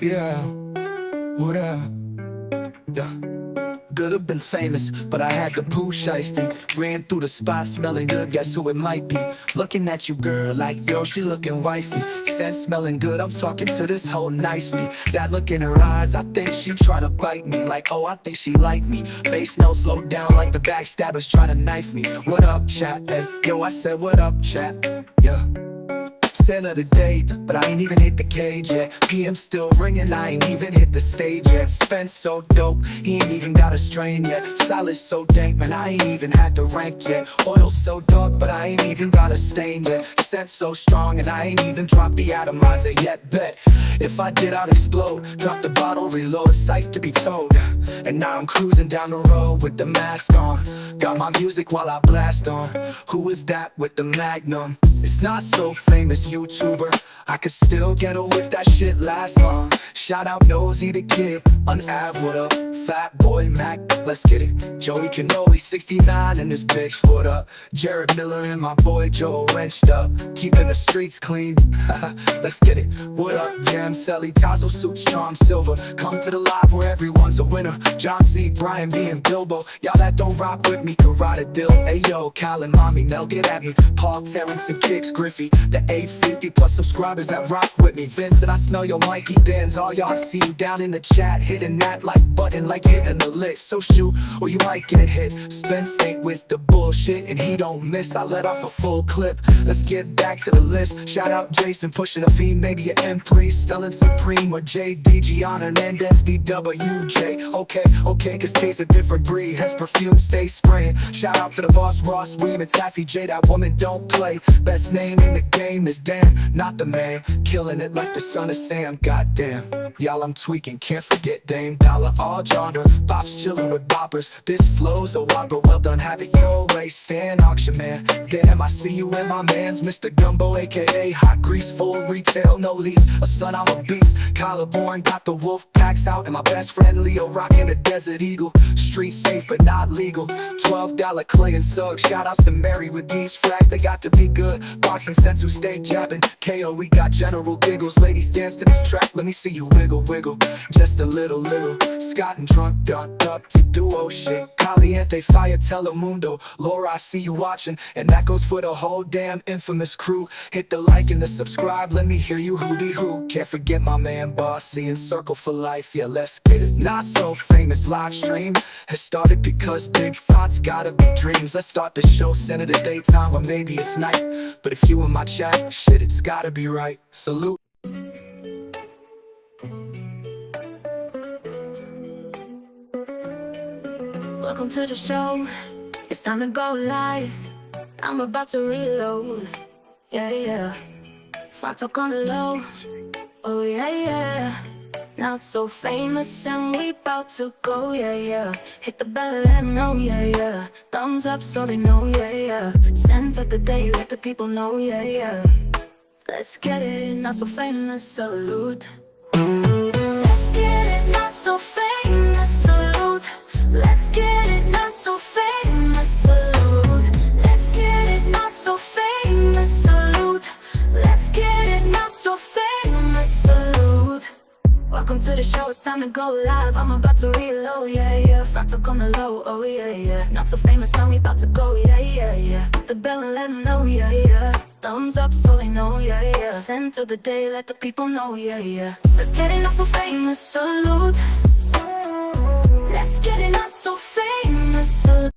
Yeah, what up? Yeah. Could have been famous, but I had the poo shiesty. Ran through the spot smelling good, guess who it might be? Looking at you, girl, like yo, she looking wifey. Scent smelling good, I'm talking to this hoe nicely. That look in her eyes, I think she tryna bite me. Like, oh, I think she like me. Bass notes slow down like the backstabbers tryna knife me. What up, chat? Hey, yo, I said, what up, chat? Yeah. Of the day, but I ain't even hit the cage yet. PM still ringing, I ain't even hit the stage yet. Spence so dope, he ain't even got a strain yet. Silas so dank, man, I ain't even had the rank yet. Oil so dark, but I ain't even got a stain yet. Scent so strong, and I ain't even dropped the atomizer yet. Bet if I did, I'd explode. Drop the bottle, reload, sight to be told. And now I'm cruising down the road with the mask on. Got my music while I blast on. Who is that with the magnum? It's not so famous YouTuber, I could still get her with that shit last long. Shout out Nosy the Kid, Unav, what up? Fat Boy Mac, let's get it. Joey Canoli, 69 in this bitch, what up? Jared Miller and my boy Joe wrenched up, keeping the streets clean. Let's get it. What up, Jam Selly, Tazo Suits, Charm Silver. Come to the live where everyone's a winner. John C, Brian B, and Bilbo. Y'all that don't rock with me can ride a dill. Ayo, Cal and Mommy, Nell, get at me. Paul, Terrence, and Kicks Griffey. The 850 plus subscribers that rock with me. Vincent, I smell your Mikey Dens. All y'all see you down in the chat, hitting that like button like hitting the lick. So shoot, or you might get hit. Spence ain't with the bullshit, and he don't miss. I let off a full clip. Let's get back to the list. Shout out Jason, pushing a fiend, maybe an M3, spelling Supreme, or JD, Gianna Hernandez, DWJ. Okay, cause K's a different breed. His perfume stay spraying. Shout out to the boss, Ross, Weem, and Taffy J. That woman don't play. Best name in the game is Dan, not the man. Killing it like the son of Sam, goddamn. Y'all, I'm tweaking, can't forget Dame Dollar, all genre. Bop's chillin' with boppers. This flow's a whopper, well done, have it your way. Stan Auction Man, damn, I see you in my mans. Mr. Gumbo, aka Hot Grease, full retail, no lease. A son, I'm a beast. Collarborn, got the wolf packs out, and my best friend Leo rocking a Desert Eagle. Street safe but not legal. $12 clay and sug. Shoutouts to Mary with these frags, they got to be good. Boxing sense who stay jabbing. KO, we got general giggles. Ladies dance to this track, let me see you wiggle, wiggle. Just a little. Scott and Drunk dunked up to duo shit. Caliente, Fire, Telemundo. Laura, I see you watching, and that goes for the whole damn infamous crew. Hit the like and the subscribe, let me hear you hootie hoo. Can't forget my man Bossy and Circle for Life, yeah, let's get it. Not so famous live stream has started because big thoughts gotta be dreams. Let's start the show, center the daytime, or maybe it's night. But if you in my chat, shit, it's gotta be right. Salute. Welcome to the show, it's time to go live. I'm about to reload, yeah. Fucked up on the low, oh yeah. Not so famous and we about to go, yeah. Hit the bell, let them know, yeah. Thumbs up so they know, yeah. Send of the day, let the people know, yeah. Let's get it, not so famous, salute. Let's get it, not so famous, salute. Let's get it, not so famous, salute. Let's get it, not so famous, salute. Let's get it, not so famous, salute. Welcome to the show, it's time to go live. I'm about to reload, yeah. Fractal on the low, oh yeah. Not so famous, now we about to go, yeah. Hit the bell and let them know, yeah. Thumbs up so they know, yeah. Send to the day, let the people know, yeah. Let's get it, not so famous, salute. Let's get it, not so famous, salute.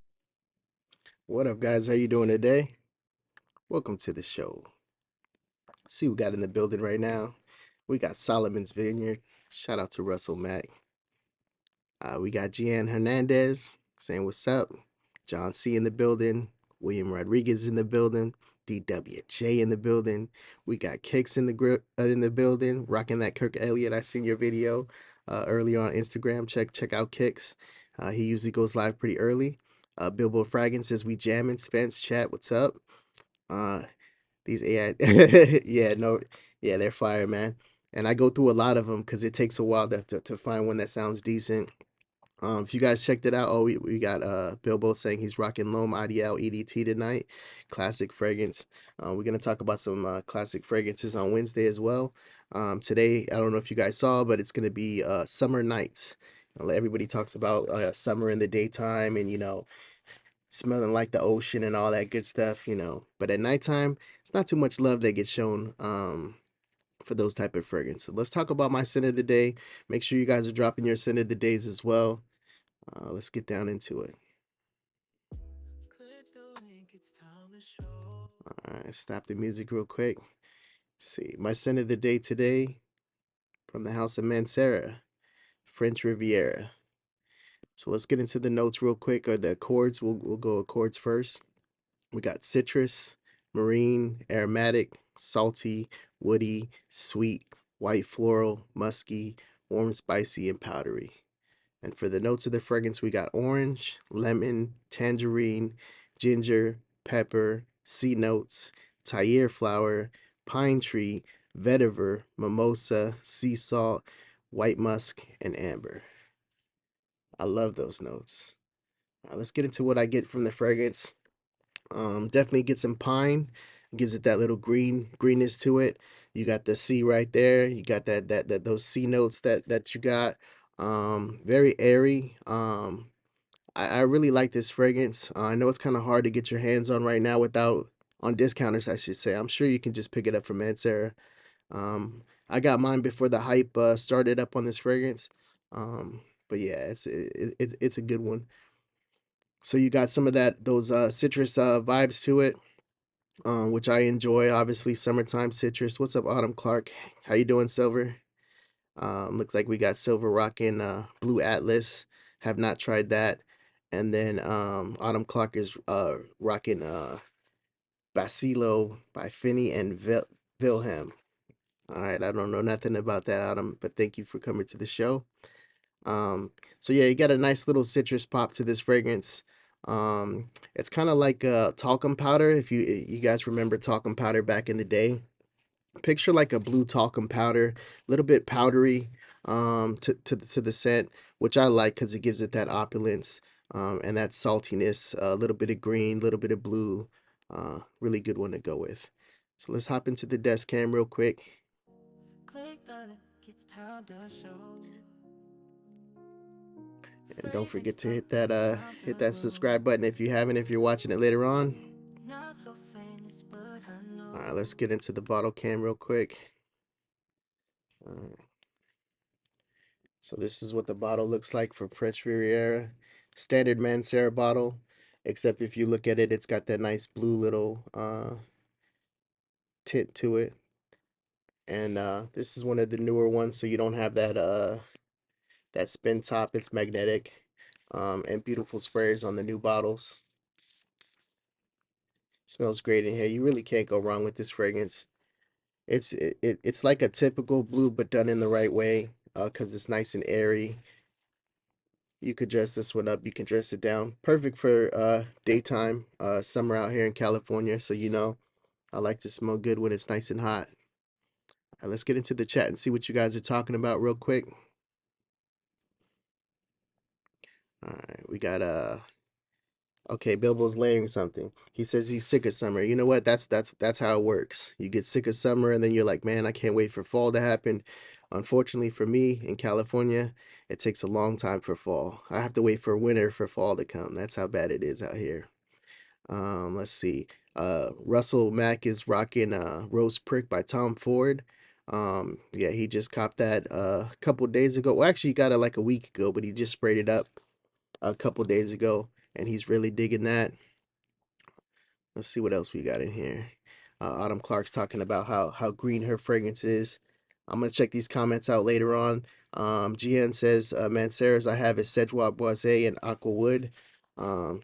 What up, guys? How you doing today? Welcome to the show. See what we got in the building right now. We got Solomon's Vineyard. Shout out to Russell Mack. We got Gian Hernandez saying what's up. John C in the building. William Rodriguez in the building. DWJ in the building. We got Kicks in the building. Rocking that Kirk Elliott. I seen your video earlier on Instagram. Check out Kicks. He usually goes live pretty early. Bilbo Fraggin says we jamming. Spence chat, what's up? These AI, they're fire, man. And I go through a lot of them because it takes a while to find one that sounds decent. If you guys checked it out, oh, we got Bilbo saying he's rocking Loam IDL EDT tonight. Classic fragrance. We're gonna talk about some classic fragrances on Wednesday as well. Today, I don't know if you guys saw, but it's gonna be summer nights. Everybody talks about summer in the daytime and smelling like the ocean and all that good stuff, But at nighttime, it's not too much love that gets shown for those type of fragrances. So let's talk about my scent of the day. Make sure you guys are dropping your scent of the days as well. Let's get down into it. All right, stop the music real quick. Let's see, my scent of the day today from the house of Mancera, French Riviera. So let's get into the notes real quick, or the accords. We'll go accords first. We got citrus, marine, aromatic, salty, woody, sweet, white floral, musky, warm, spicy, and powdery. And for the notes of the fragrance, we got orange, lemon, tangerine, ginger, pepper, sea notes, Tyre flower, pine tree, vetiver, mimosa, sea salt, white musk, and amber. I love those notes. Let's get into what I get from the fragrance. Definitely get some pine. Gives it that little greenness to it. You got the sea right there. You got that those sea notes that you got. Very airy. I really like this fragrance. I know it's kind of hard to get your hands on right now without on discounters, I should say. I'm sure you can just pick it up from Mancera. I got mine before the hype started up on this fragrance. But yeah, it's a good one. So you got some of those citrus vibes to it, which I enjoy. Obviously, summertime citrus. What's up, Autumn Clark? How you doing, Silver? Looks like we got Silver rocking Blue Atlas. Have not tried that. And then Autumn Clark is rocking Basilo by Finney and Wilhelm. All right, I don't know nothing about that, Autumn, but thank you for coming to the show. So yeah, you got a nice little citrus pop to this fragrance. It's kind of like talcum powder. If you guys remember talcum powder back in the day, picture like a blue talcum powder, a little bit powdery to the scent, which I like because it gives it that opulence and that saltiness, a little bit of green, a little bit of blue. Really good one to go with. So let's hop into the desk cam real quick. And don't forget to hit that subscribe button if you haven't, if you're watching it later on. All right, let's get into the bottle cam real quick. All right. So this is what the bottle looks like for French Riviera. Standard Mancera bottle, except if you look at it, it's got that nice blue little tint to it. And this is one of the newer ones, so you don't have that spin top. It's magnetic. And beautiful sprayers on the new bottles. Smells great in here. You really can't go wrong with this fragrance. It's like a typical blue, but done in the right way, because it's nice and airy. You could dress this one up, you can dress it down. Perfect for daytime, summer out here in California. So I like to smell good when it's nice and hot. All right, let's get into the chat and see what you guys are talking about real quick. All right, we got okay, Bilbo's layering something. He says he's sick of summer. You know what? That's how it works. You get sick of summer and then you're like, man, I can't wait for fall to happen. Unfortunately for me in California, it takes a long time for fall. I have to wait for winter for fall to come. That's how bad it is out here. Let's see. Russell Mack is rocking Rose Prick by Tom Ford. Yeah, he just copped that a couple days ago. Well, actually, he got it like a week ago, but he just sprayed it up a couple days ago, and he's really digging that. Let's see what else we got in here. Autumn Clark's talking about how green her fragrance is. I'm gonna check these comments out later on. GN says Mancera's I have is Cedroit Boisé and Aqua Wood.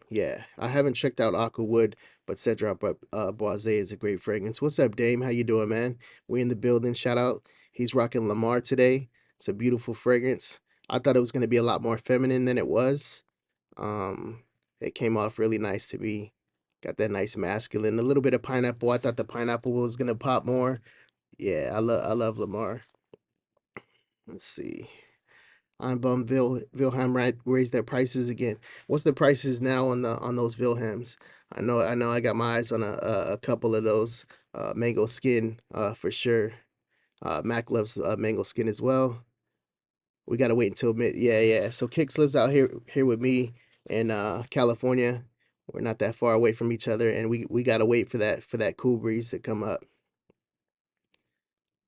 Yeah, I haven't checked out Aqua Wood, but Cedroit Boisé is a great fragrance. What's up, Dame? How you doing, man? We in the building. Shout out. He's rocking Lamar today. It's a beautiful fragrance. I thought it was gonna be a lot more feminine than it was. Um, it came off really nice to me. Got that nice masculine, a little bit of pineapple. I thought the pineapple was gonna pop more. Yeah, I love Lamar. Let's see. I'm bummed Wilhelm raised their prices again. What's the prices now on the on those Wilhelms? I know I got my eyes on a couple of those mango skin for sure. Mac loves mango skin as well. We gotta wait until mid. Yeah, yeah. So Kicks lives out here with me in California. We're not that far away from each other, and we gotta wait for that cool breeze to come up.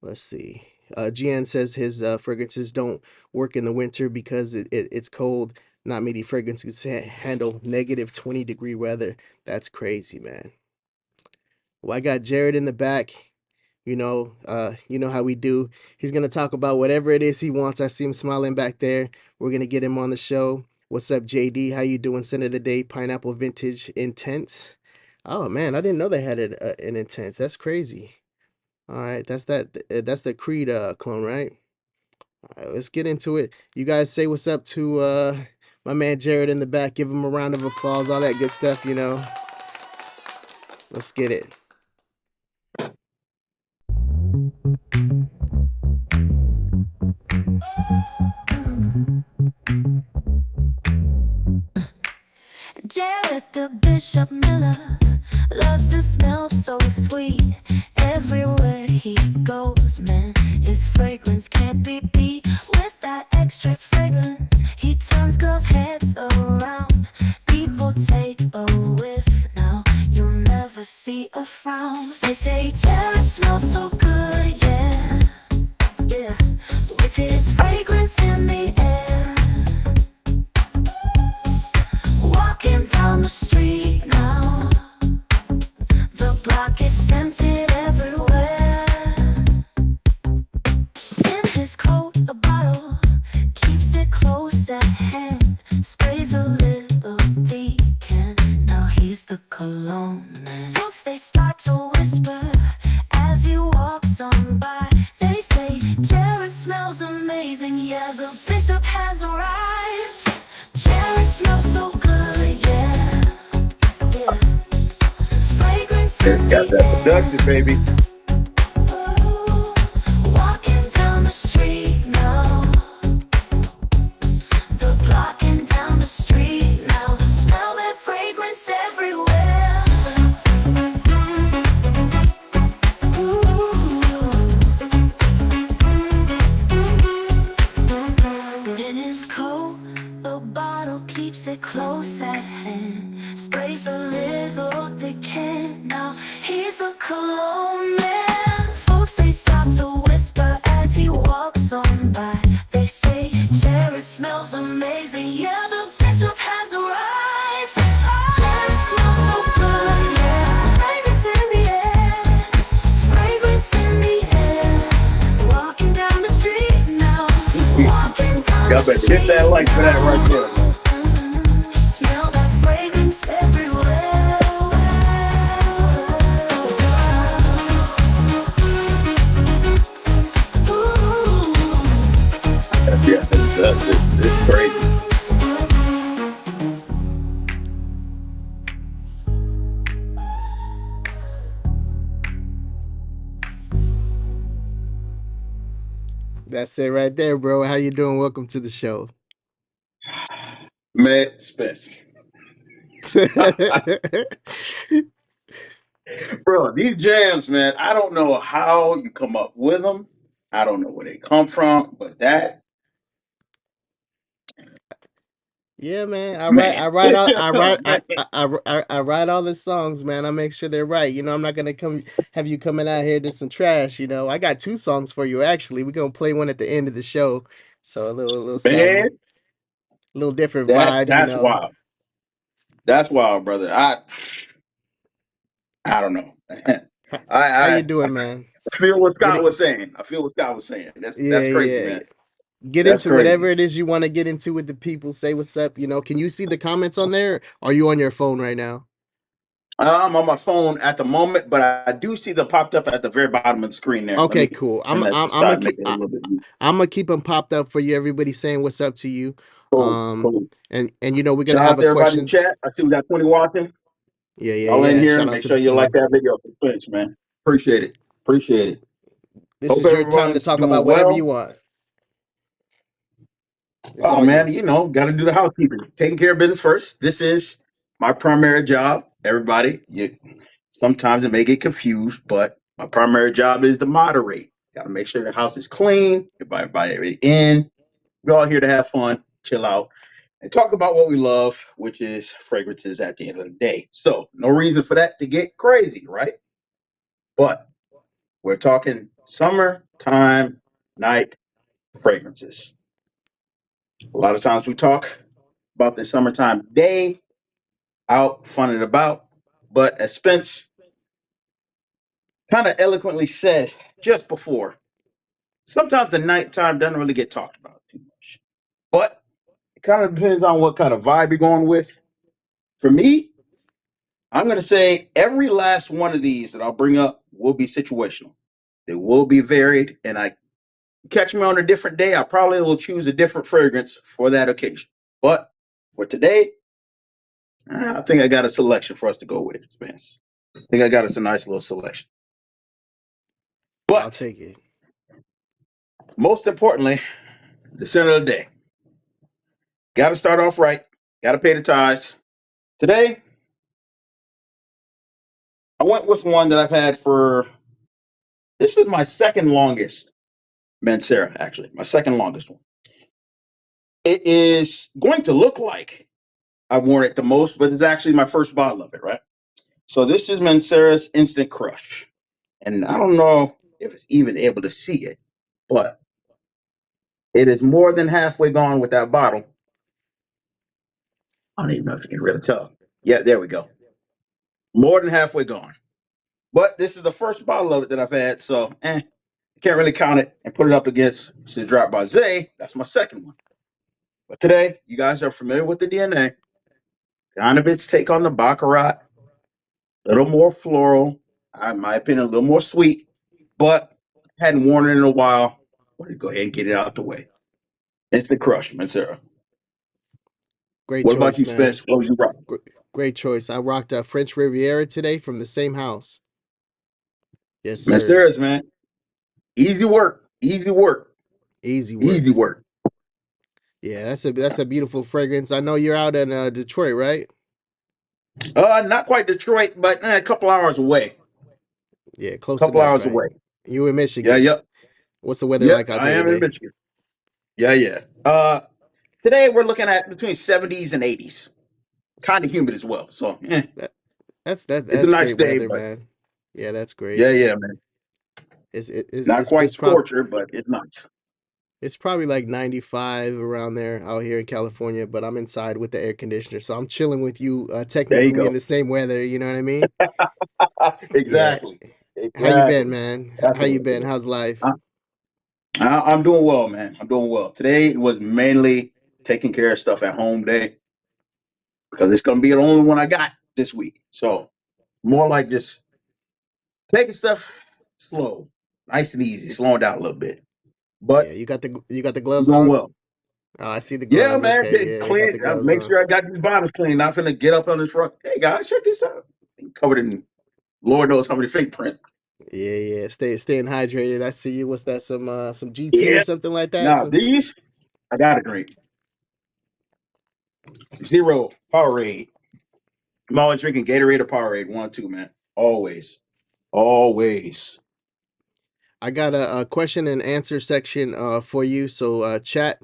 Let's see. GN says his fragrances don't work in the winter because it's cold. Not many fragrances handle negative 20-degree weather. That's crazy, man. Well, I got Jared in the back. You know how we do. He's gonna talk about whatever it is he wants. I see him smiling back there. We're gonna get him on the show. What's up, JD? How you doing? Center of the day, Pineapple Vintage Intense. Oh man, I didn't know they had an Intense. That's crazy. All right, that's the Creed clone, right? All right, let's get into it. You guys say what's up to my man Jared in the back. Give him a round of applause, all that good stuff, you know. Let's get it. Jared the Bishop Miller loves to smell so sweet. Everywhere he goes, man, his fragrance can't be beat. With that extra fragrance, he turns girls' heads around. People take a whiff now, you'll never see a frown. They say Jared smells so good, yeah, yeah, with his fragrance in the air. Walking down the street now, the block is scented everywhere. In his coat, a bottle, keeps it close at hand. Sprays a little deacon, now he's the cologne man. Folks, they start to whisper as he walks on by. They say, Jared smells amazing, yeah, the bishop has arrived. Jared smells so good, yeah, yeah. Fragrance in Got the that air. production, baby. Ooh, walking down the street now, the block and down the street now. Smell that fragrance everywhere. Ooh. In his coat, the bottle keeps it close at hand. Sprays a little decant. Now he's the cologne man. Folks, they stop to whisper as he walks on by. They say, Jared smells amazing. Yeah, the bishop has arrived. Jared smells so good, yeah. Fragrance in the air. Fragrance in the air. Walking down the street now. Walking down Y'all the better street hit that like for that right there, man. Smell that fragrance everywhere. Ooh. Yeah, it's crazy. That's it right there, bro. How you doing? Welcome to the show. Man, Spence. Bro, these jams, man, I don't know how you come up with them. I don't know where they come from, but that, Yeah, man. man. Man. I write all the songs, man. I make sure they're right. You know, I'm not gonna come have you coming out here to some trash. You know, I got two songs for you actually. We're gonna play one at the end of the show, so a little something, Man, a little different that vibe. You that's know, wild. That's wild, brother. I don't know. how you I doing, man? feel what Get Scott it? was saying. I feel what Scott was saying. That's Yeah, crazy, yeah. man. Get That's into whatever crazy. it is you want to get into with the people. Say what's up. You know, can you see the comments on there? Are you on your phone right now? I'm on my phone at the moment, but I do see them popped up at the very bottom of the screen there. Let Okay, me cool. turn that to the I'm gonna side, make keep it a little bit easier. I'm gonna keep them popped up for you. Everybody saying what's up to you. Cool, Um, cool. and you know we're gonna Shout have out a to everybody in the question. chat. I see we got 20 watching. Yeah, yeah, Y'all in yeah. here. Shout out Make to sure the you like 20. that video for Twitch, man. Appreciate it. Appreciate it. This Hope is your time to everyone's talk about doing whatever you well. want. It's Oh all man, you. got to do the housekeeping, taking care of business first. This is my primary job. Everybody, sometimes it may get confused, but my primary job is to moderate. Got to make sure the house is clean, everybody in. We're all here to have fun, chill out, and talk about what we love, which is fragrances at the end of the day. So, no reason for that to get crazy, right? But we're talking summertime night fragrances. A lot of times we talk about the summertime day, out, fun and about. But as Spence kind of eloquently said just before, sometimes the nighttime doesn't really get talked about too much. But it kind of depends on what kind of vibe you're going with. For me, I'm going to say every last one of these that I'll bring up will be situational. They will be varied, and I catch me on a different day, I probably will choose a different fragrance for that occasion. But for today, I think I got a selection for us to go with, Spence. I think I got us a nice little selection. I'll But take it. most importantly, the center of the day. Got to start off right. Got to pay the tithes. Today, I went with one that I've had for, this is my second longest Mancera, actually. My second longest one. It is going to look like I've worn it the most, but it's actually my first bottle of it, right? So this is Mancera's Instant Crush. And I don't know if it's even able to see it, but it is more than halfway gone with that bottle. I don't even know if you can really tell. Yeah, there we go. More than halfway gone. But this is the first bottle of it that I've had, so can't really count it and put it up against the Drop by Zay. That's my second one. But today, you guys are familiar with the DNA. Kind of its take on the Baccarat. A little more floral. In my opinion, a little more sweet. But hadn't worn it in a while. Wanted to go ahead and get it out the way. Instant Crush, Mancera. Great What about choice, you, man. Spence? What was you rock? Great choice. I rocked a French Riviera today from the same house. Yes, sir. Mancera's, man. Easy work. Easy work. Easy Easy work. work. Yeah, that's a beautiful fragrance. I know you're out in Detroit, right? Not quite Detroit, but a couple hours away. Yeah, close Couple enough, hours right? away. You in Yeah, Michigan. yep. What's the weather Yep, like out I there am in today? Michigan. Yeah, yeah. Today we're looking at between 70s and 80s. Kind of humid as well. So, That it's a that's nice great day, weather, but man. Yeah, that's yeah, great. yeah, man. Not quite It's probably torture, but it's nice. it's probably like 95 around there out here in California, but I'm inside with the air conditioner, so I'm chilling with you. There Technically, you we in go. the same weather. You know what I mean? Yeah. Exactly. How you been, Exactly. man? That's How you what it been? is. How's life? I'm doing well, man. I'm doing well. Today was mainly taking care of stuff at home day because it's going to be the only one I got this week. So, more like just taking stuff slow, nice and easy, slowing down a little bit. Yeah, But you got the I'm gloves doing on? well. Oh, I see the Yeah, gloves. man. Okay, yeah, I got Clean. the gloves Make on. sure I got these bottles clean. Not finna get up on this front. Hey guys, check this out. Covered in Lord knows how many fingerprints. Yeah, yeah. Staying hydrated. I see you. What's that? Some GT or Yeah. something like that? Now Some these I gotta drink. Zero Powerade. I'm always drinking Gatorade or Powerade. One, two, man. Always. Always. I got a question and answer section for you. So chat,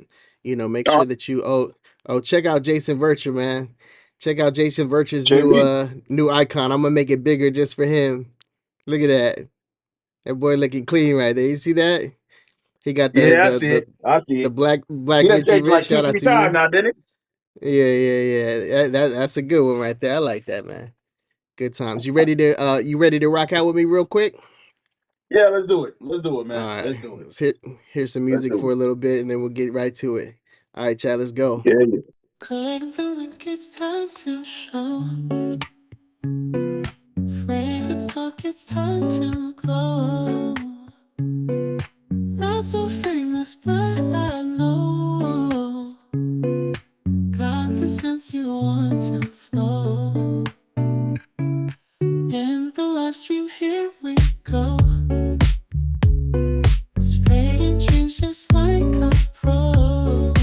make Uh, sure that you check out Jason Virtue, man. Check out Jason Virtue's JB. new icon. I'm gonna make it bigger just for him. Look at that. That boy looking clean right there. You see that? He got Yeah, I see it. I see the it. black He done Richie changed Rich. like two, Shout out three to times you. now, didn't it? Yeah, yeah, yeah. That's a good one right there. I like that, man. Good times. You ready to rock out with me real quick? Yeah, let's do it. Let's do it, All man. right. Let's do it. Let's hear some Let's music do for it. a little bit and then we'll get right to it. All right, Chad, let's go. Yeah, yeah. Couldn't feel like it's time to show. Fragrance talk, it's time to glow. Not so famous, but I know. Got the sense you want to flow. In the live stream, here we go. Spraying dreams just like a pro.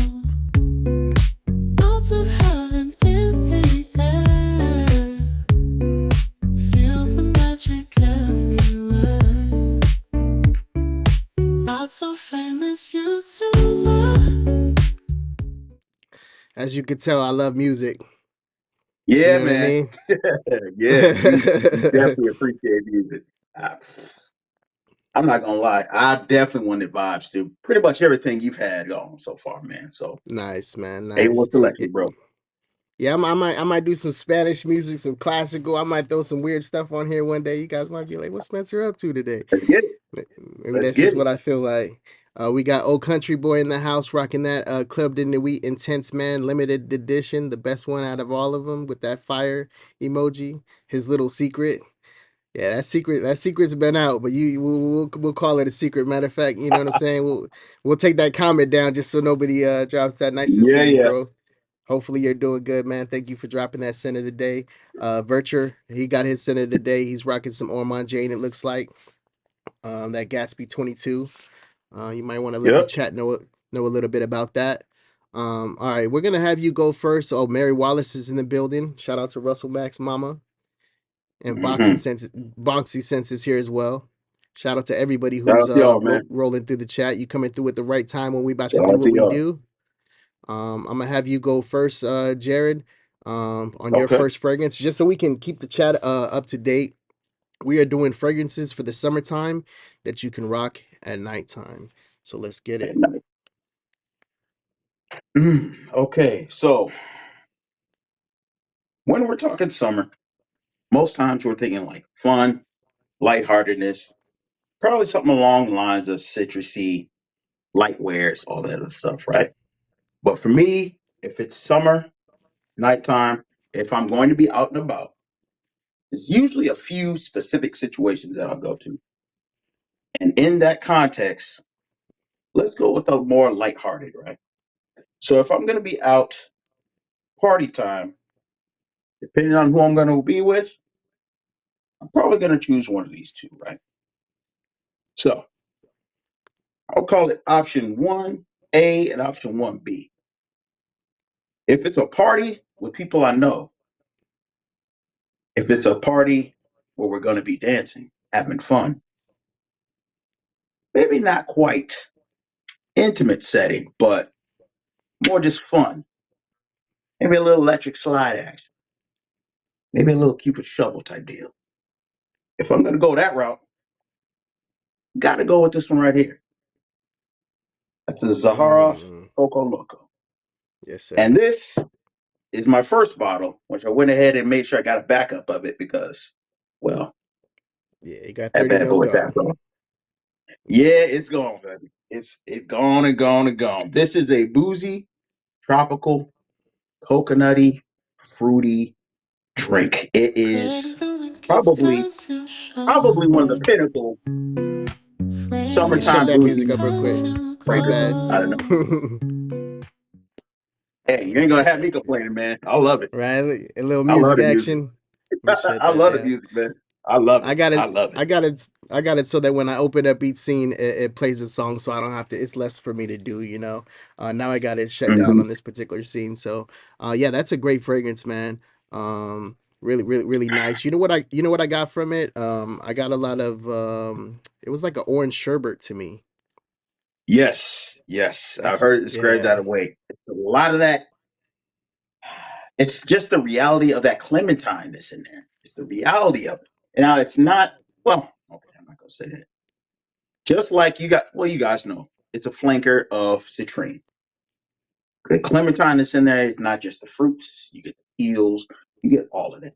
As you can tell, I love music. You Yeah, know what I man. mean? Yeah, you definitely appreciate music. I, I'm not gonna lie, I definitely wanted vibes to pretty much everything you've had going so far, man. So Nice, man. A1 Nice. selection, It, bro. yeah, I might do some Spanish music, some classical. I might throw some weird stuff on here one day. You guys might be like, "What's Spencer up to today?" Let's get it. Maybe Let's that's get just it. what I feel like. We got Old Country Boy in the house rocking that Club de Nuit Intense Man limited edition, the best one out of all of them with that fire emoji. His little secret. Yeah, that secret's been out, but we'll call it a secret. Matter of fact, you know what I'm saying? We'll take that comment down just so nobody drops that. Nice to Yeah, see you, yeah. bro. Hopefully you're doing good, man. Thank you for dropping that center of the day. Virture, he got his center of the day. He's rocking some Ormond Jane, it looks like. That Gatsby 22. You might want to let the Yep. chat know a little bit about that. All right, we're gonna have you go first. Oh, Mary Wallace is in the building. Shout out to Russell Mack's mama. And Hmm. Bonksy Sense is here as well. Shout out to everybody Shout who's out to y'all, man. rolling through the chat. You coming through at the right time when we about to Shout do out to what we y'all. do. I'm gonna have you go first, Jared, on your Okay. first fragrance, just so we can keep the chat up to date. We are doing fragrances for the summertime that you can rock at nighttime. So let's get At it. night. Okay. So when we're talking summer, most times we're thinking like fun, lightheartedness, probably something along the lines of citrusy, light wares, all that other stuff, right? But for me, if it's summer, nighttime, if I'm going to be out and about, there's usually a few specific situations that I'll go to. And in that context, let's go with a more lighthearted, right? So if I'm going to be out party time, depending on who I'm going to be with, I'm probably going to choose one of these two, right? So I'll call it option 1A and option 1B. If it's a party with people I know, if it's a party where we're going to be dancing, having fun, maybe not quite intimate setting, but more just fun. Maybe a little electric slide action, maybe a little Cupid shovel type deal. If I'm going to go that route, got to go with this one right here. That's the Zaharoff Mm, Coco Loco. yes, And sir. this is my first bottle, which I went ahead and made sure I got a backup of it because, well, Yeah, you got that 30 bad mils boy's gone. after all. Yeah, it's gone, baby. It's gone and gone and gone. This is a boozy, tropical, coconutty, fruity drink. It is probably probably one of the pinnacle Let me shut summertime that music boozy up real quick. My fragrances. bad. I don't know. Hey, you Let ain't me gonna get have me that. complaining, man. I love it. Right, a little I love music the music. action. Let me shut I that love the down. music, man. I love I it. got I it. love it. I got it so that when I open up each scene, it plays a song, so I don't have to. It's less for me to do, you know. Now I got it shut down Hmm. on this particular scene. So, yeah, that's a great fragrance, man. Really nice. You know what I got from it? I got a lot of. It was like an orange sherbet to me. Yes, yes. I've That's heard it described yeah. that way. It's a lot of that. It's just the reality of that clementine that's in there. It's the reality of it. Now it's not, well, okay, I'm not gonna say that. Just like you got, well, you guys know, it's a flanker of citrine. The clementine that's in there is not just the fruits, you get the peels, you get all of it.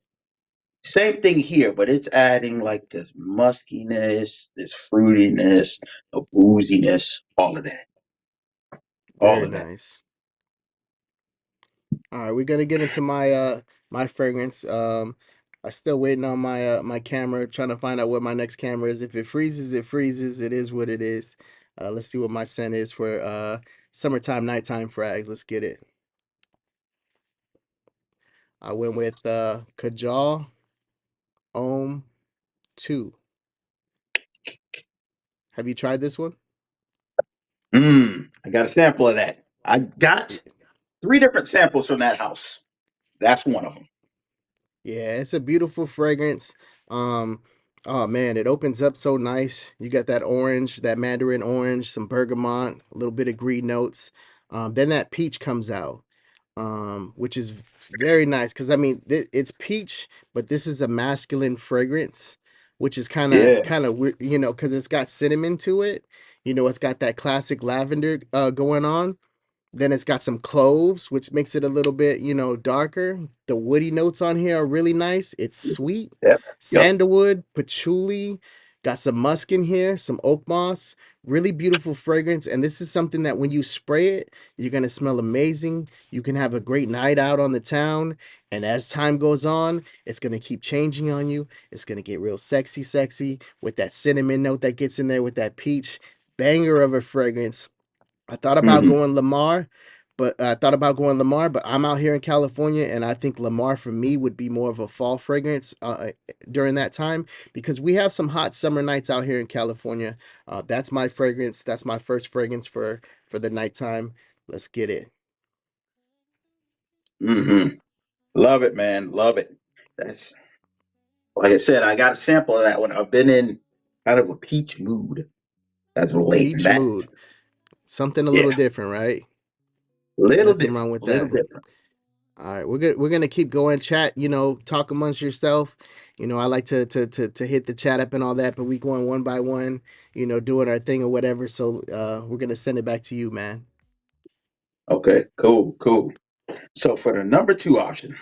Same thing here, but it's adding like this muskiness, this fruitiness, a booziness, all of that. All Very of that. nice. All right, we're gonna get into my fragrance. I still waiting on my camera, trying to find out what my next camera is. If it freezes, it freezes. It is what it is. Let's see what my scent is for summertime, nighttime frags. Let's get it. I went with Kajal Om 2. Have you tried this one? I got a sample of that. I Y- got 3 different samples from that house. That's one of them. Yeah, it's a beautiful fragrance. Um, oh man, it opens up so nice. You got that orange, that mandarin orange, some bergamot, a little bit of green notes. Then that peach comes out. which is very nice because I mean it's peach, but this is a masculine fragrance, which is Yeah. kind of weird, you know, because it's got cinnamon to it. You know, it's got that classic lavender going on. Then it's got some cloves, which makes it a little bit, you know, darker. The woody notes on here are really nice. It's sweet. Yep. Yep. Sandalwood, patchouli, got some musk in here, some oak moss. Really beautiful fragrance. And this is something that when you spray it, you're going to smell amazing. You can have a great night out on the town. And as time goes on, it's going to keep changing on you. It's going to get real sexy, sexy with that cinnamon note that gets in there with that peach. Banger of a fragrance. I thought about Hmm. going Lamar, but I'm out here in California, and I think Lamar for me would be more of a fall fragrance during that time because we have some hot summer nights out here in California. That's my fragrance. That's my first fragrance for the nighttime. Let's get it. Hmm. Love it, man. Love it. That's like I said. I got a sample of that one. I've been in kind of a peach mood as of late, and Peach that, mood, something a yeah, little different, right? Ain't little nothing different, wrong with little that. different. All right, we're gonna keep going. Chat, you know, talk amongst yourself. You know, I like to hit the chat up and all that, but we going one by one. You know, doing our thing or whatever. So we're gonna send it back to you, man. Okay, cool, cool. So for the number two option,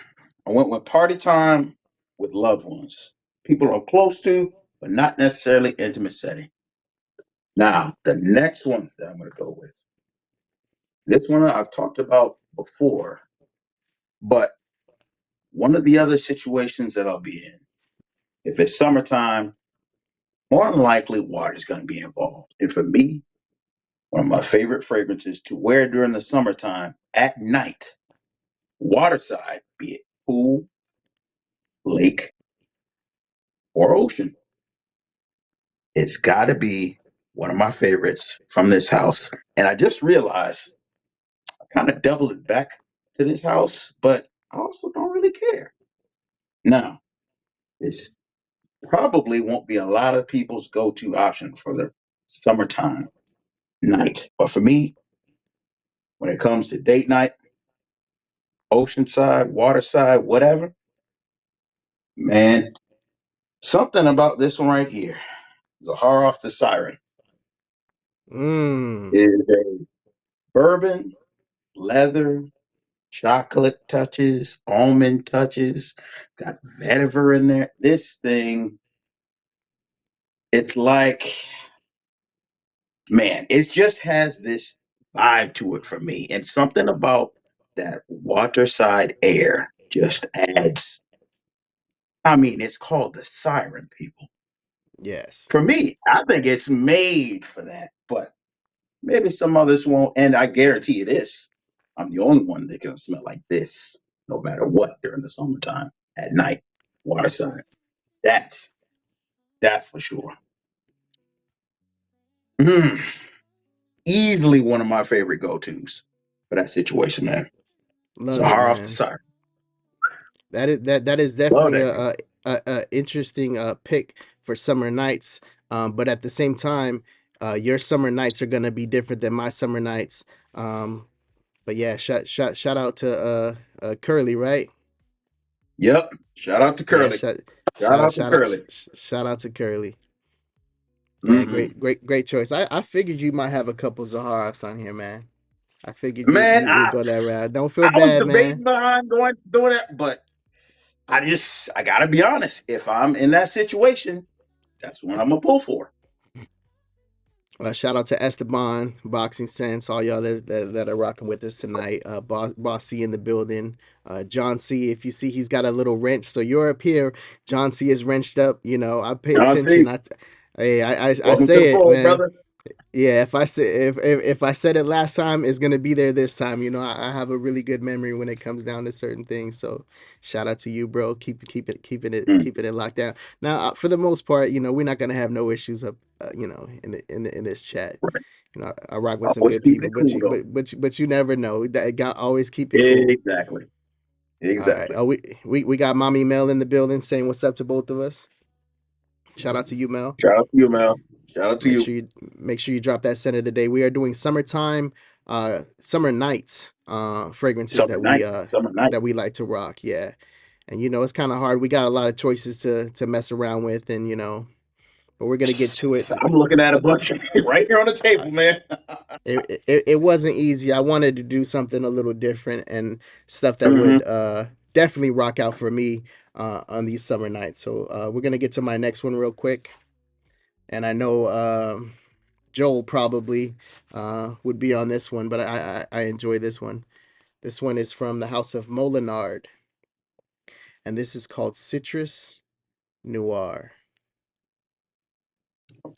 I went with party time with loved ones, people I'm close to, but not necessarily intimate setting. Now, the next one that I'm going to go with, this one I've talked about before, but one of the other situations that I'll be in, if it's summertime, more than likely water is going to be involved. And for me, one of my favorite fragrances to wear during the summertime at night, waterside, be it pool, lake, or ocean, it's got to be one of my favorites from this house. And I just realized I kind of doubled it back to this house, but I also don't really care. Now, this probably won't be a lot of people's go to option for the summertime night. But for me, when it comes to date night, oceanside, waterside, whatever, man, something about this one right here, Zahar off the Siren, Mmm. is a bourbon, leather, chocolate touches, almond touches, got vetiver in there. This thing, it's like, man, it just has this vibe to it for me. And something about that waterside air just adds. I mean, it's called the Siren, people. Yes. For me, I think it's made for that, but maybe some others won't. And I guarantee you this, I'm the only one that can smell like this no matter what during the summertime at night, waterside. That's that's for sure. Mm, easily one of my favorite go-tos for that situation, man. Love it, Sahara off the man. side. That is Love definitely that girl. a interesting pick for summer nights. But at the same time, your summer nights are gonna be different than my summer nights. Um, but yeah, shout out to Curly, right? Yep. Shout out to Yeah, Curly. Shout out to Curly. shout out to Curly. Yeah, Hmm. great choice. I figured you might have a couple Zaharas on here, man. I figured Man, you'd go that route. Don't feel I was bad, man. debating behind going doing that, but I gotta be honest. If I'm in that situation, that's what I'm gonna pull for. Shout out to Esteban, Boxing Sense, all y'all that are rocking with us tonight. Boss C in the building. John C, if you see he's got a little wrench, so you're up here. John C is wrenched up. You know, I pay Now see, attention. I welcome to the say it, fold, man. brother. Yeah, if I said it last time, it's gonna be there this time. You know, I have a really good memory when it comes down to certain things. So, shout out to you, bro. Mm, Keeping it locked down. Now, for the most part, you know, we're not gonna have no issues up, you know, in this chat. right. You know, I rock with some Always good keep people, it cool though. but you never know. That got always keep it cool. Exactly. All right. Exactly. Oh, we got mommy Mel in the building saying what's up to both of us. Shout out to you, Mel. Shout out to you, Mel. Shout out to Make you. sure you make sure you drop that center of the day. We are doing summertime. summer nights fragrances Summer night. that we like to rock. Yeah, and it's kind of hard. We got a lot of choices to mess around with, and but we're gonna get to it. I'm looking at a But bunch right here on the table, man. it wasn't easy. I wanted to do something a little different and stuff that Hmm. would definitely rock out for me on these summer nights. So we're gonna get to my next one real quick, and I know Joel probably would be on this one, but I enjoy this one. This one is from the House of Molinard, and this is called Citrus Noir.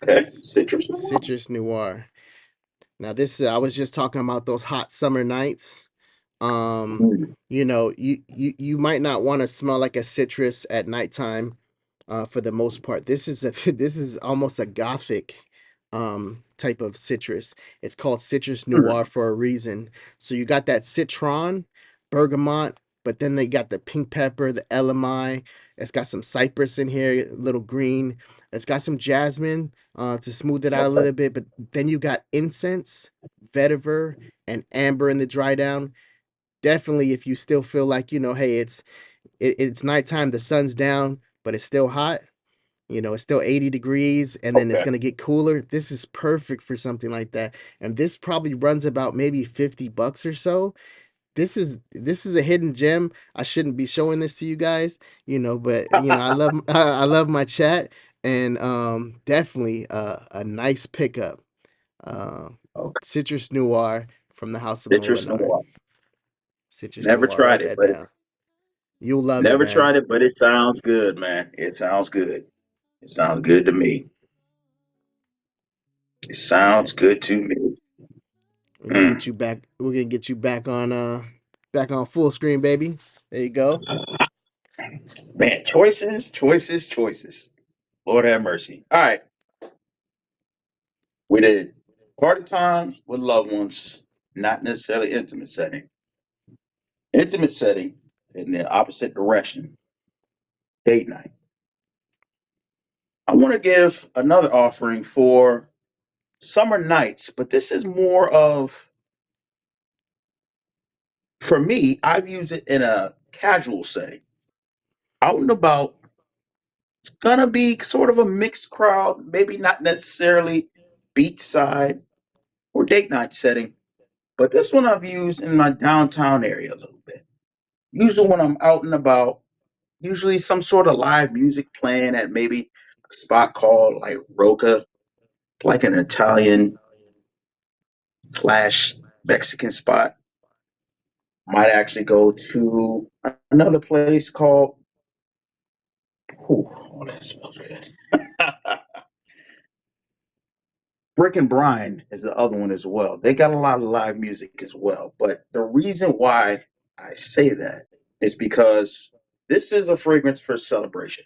Okay, citrus. Citrus Noir. Now this I was just talking about those hot summer nights. Um, Mm. you might not want to smell like a citrus at nighttime, for the most part. This is this is almost a gothic type of citrus. It's called citrus Mm. noir for a reason. So you got that citron, bergamot, but then they got the pink pepper, the LMI. It's got some cypress in here, a little green. It's got some jasmine to smooth it out a Okay. little bit, but then you got incense, vetiver, and amber in the dry down. Definitely, if you still feel like hey, it's nighttime, the sun's down, but it's still hot. It's still 80 degrees, and then it's Okay. gonna get cooler. This is perfect for something like that. And this probably runs about maybe $50 or so. This is a hidden gem. I shouldn't be showing this to you guys, but I love I love my chat, and definitely a nice pickup. Uh, Okay. Citrus Noir from the House of Citrus Molinard. noir. Citrus Never Noir. tried Write it, that but down. You'll love it, never man. tried it, but it sounds good, man. It sounds good. It sounds good to me. It All right. sounds good to me. We're gonna get Mm. you back. We're gonna get you back on full screen, baby. There you go. Man, choices, choices, choices. Lord have mercy. All right. We did party time with loved ones, not necessarily intimate setting. Intimate setting in the opposite direction, date night. I want to give another offering for summer nights, but this is more of, for me, I've used it in a casual setting. Out and about, it's going to be sort of a mixed crowd, maybe not necessarily beachside or date night setting, but this one I've used in my downtown area a little bit. Usually when I'm out and about, usually some sort of live music playing at maybe a spot called like Roca. It's like an Italian slash Mexican spot. Might actually go to another place called, oh, that smells good. Brick and Brine is the other one as well. They got a lot of live music as well. But the reason why I say that is because this is a fragrance for celebration.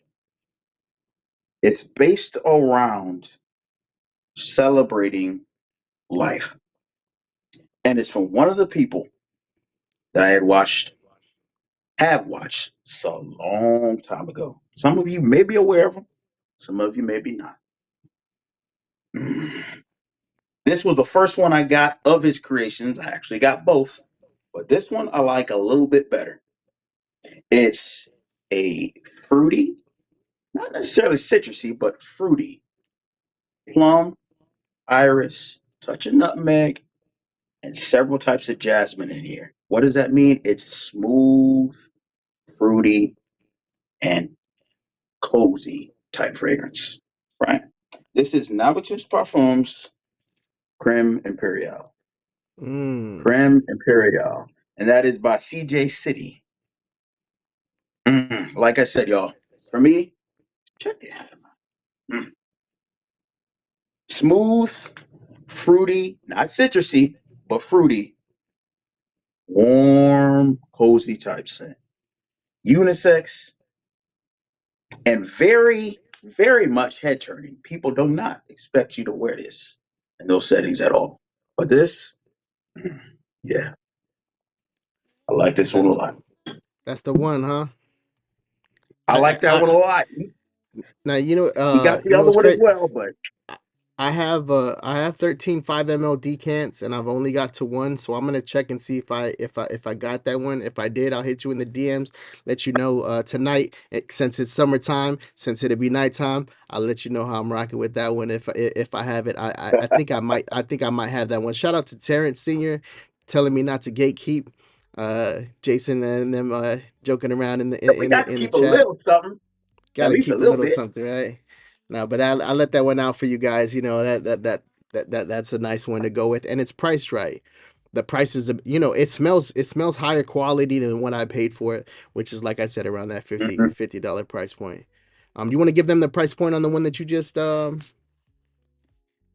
It's based around celebrating life. And it's from one of the people that I have watched a long time ago. Some of you may be aware of them, some of you maybe not. This was the first one I got of his creations. I actually got both, but this one I like a little bit better. It's a fruity, not necessarily citrusy, but fruity plum, iris, touch of nutmeg, and several types of jasmine in here. What does that mean? It's smooth, fruity, and cozy type fragrance, right? This is Navitus Parfums Creme Imperial. Mm. Creme Imperial. And that is by CJ City. Like I said, y'all, for me, check it out. Mm. Smooth, fruity, not citrusy, but fruity, warm, cozy type scent. Unisex and very, very much head turning. People do not expect you to wear this in those settings at all. But this, yeah, I like this one a That's lot. that's the one, huh? I I like that one a I lot. now He got the you know other what's one as great. well, but I I have 13 5 ml decants, and I've only got to one, so I'm gonna check and see if I got that one. If I did, I'll hit you in the DMs, let you know tonight. Since it's summertime, since it'll be nighttime, I'll let you know how I'm rocking with that one. If I have it, I think I might have that one. Shout out to Terrence Senior, telling me not to gatekeep. Jason and them joking around We in got to the keep a chat. little something, Got at to least a keep a little little bit. something, right? No, but I let that one out for you guys. You know that's a nice one to go with, and it's priced right. The price is, it smells higher quality than what I paid for it, which is like I said around that Mhm. $50 price point. You want to give them the price point on the one that you just what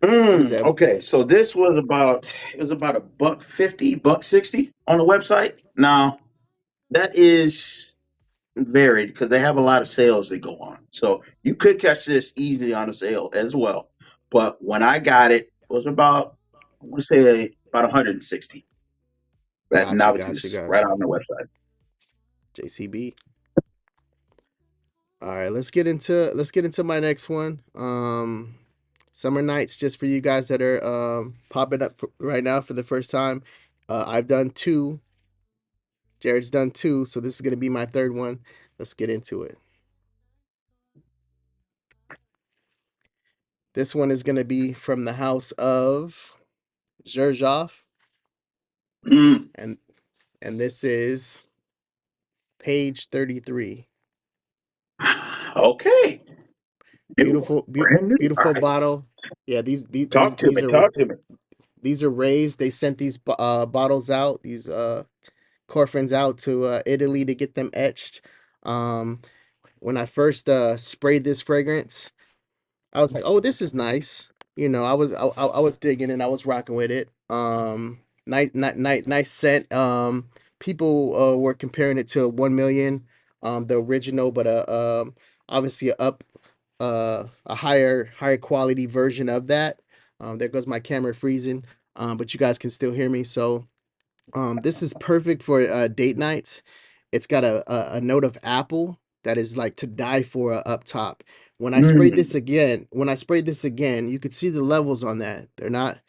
is that? Okay, so this was about a buck 50, buck 60 on the website. Now that is varied because they have a lot of sales that go on. So you could catch this easily on a sale as well. But when I got it, it was about, I want to say about 160. That Gotcha, novelty gotcha, right gotcha. on the website. JCB. All right, let's get into my next one. Summer nights, just for you guys that are popping up right now for the first time. I've done two. Jared's done two, so this is gonna be my third one. Let's get into it. This one is gonna be from the house of Zherzhov, Mm. and this is page 33. Okay. New, Beautiful, brand new. All beautiful right. bottle. Yeah, Talk to me. Talk to me. these are raised. They sent these bottles out. These Corfins out to Italy to get them etched. Um, when I first sprayed this fragrance, I was like, "Oh, this is nice." I was digging and I was rocking with it. Nice scent. People were comparing it to 1 million, the original, but obviously a higher quality version of that. There goes my camera freezing, but you guys can still hear me. So this is perfect for date nights. It's got a note of apple that is like to die for up top. Mm. When I sprayed this again, you could see the levels on that. They're not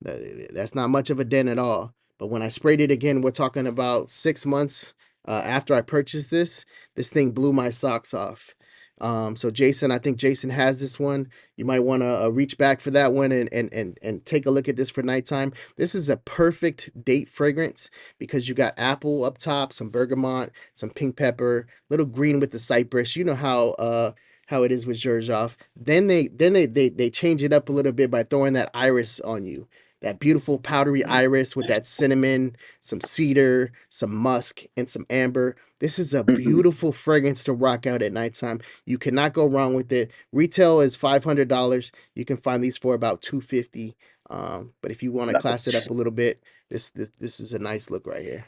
that's not much of a dent at all. But when I sprayed it again, we're talking about 6 months after I purchased this. This thing blew my socks off. So Jason, I think Jason has this one. You might want to reach back for that one and take a look at this for nighttime. This is a perfect date fragrance because you got apple up top, some bergamot, some pink pepper, little green with the cypress. You know how it is with Zherzhov. Then they change it up a little bit by throwing that iris on you, that beautiful powdery iris with that cinnamon, some cedar, some musk, and some amber. This is a Mhm. beautiful fragrance to rock out at nighttime. You cannot go wrong with it. Retail is $500. You can find these for about $250. But if you want to class it Nice. up a little bit, this is a nice look right here.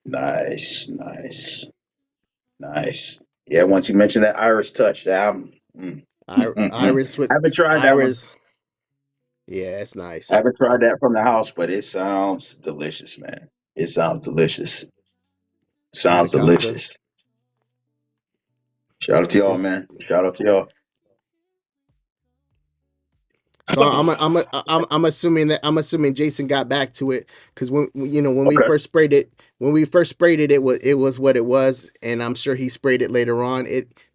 Nice. Nice. Nice. Yeah, once you mentioned that Iris Touch, Iris with haven't tried that one. iris. Yeah, it's nice. Haven't tried that from the house, but it sounds delicious, man. It sounds delicious. Sounds Anacasta. delicious. Shout out to y'all, Just man. Shout out to y'all. So I'm assuming that Jason got back to it because when we Okay. first sprayed it, it was what it was, and I'm sure he sprayed it later on.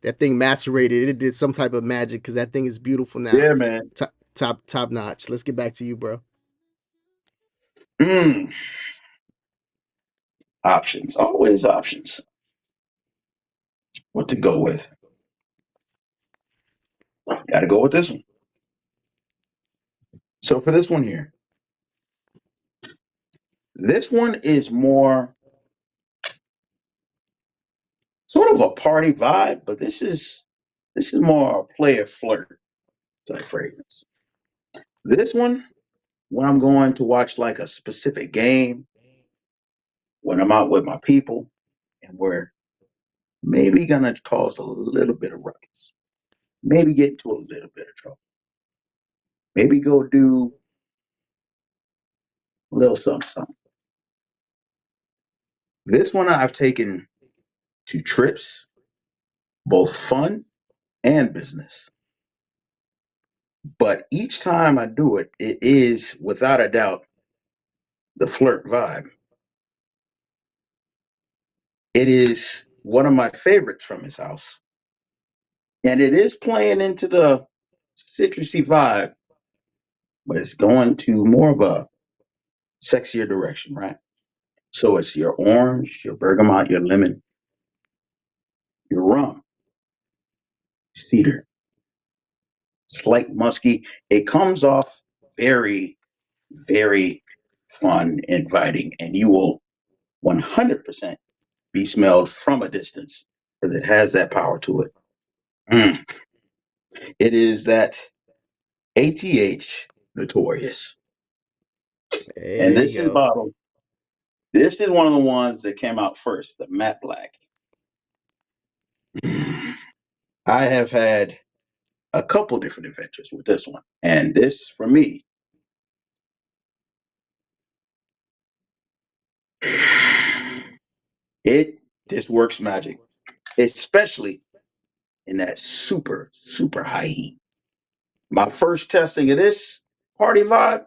That thing macerated. It did some type of magic because that thing is beautiful now, Yeah, man. top notch. Let's get back to you, bro. Mm. Options. Always options. What to go with? Got to go with this one. So for this one here, this one is more sort of a party vibe, but this is more a player flirt type fragrance. This one, when I'm going to watch like a specific game, when I'm out with my people, and we're maybe gonna cause a little bit of ruckus, maybe get into a little bit of trouble, maybe go do a little something, something. This one I've taken to trips, both fun and business. But each time I do it, it is without a doubt the flirt vibe. It is one of my favorites from his house. And it is playing into the citrusy vibe, but it's going to more of a sexier direction, right? So it's your orange, your bergamot, your lemon, your rum, cedar, slight musky. It comes off very, very fun, inviting, and you will 100% be smelled from a distance because it has that power to it. Mm. It is that ATH notorious. There And you this in go. bottle, this is one of the ones that came out first, the matte black. Mm. I have had a couple different adventures with this one. And this, for me, it just works magic, especially in that super, super high heat. My first testing of this party vibe,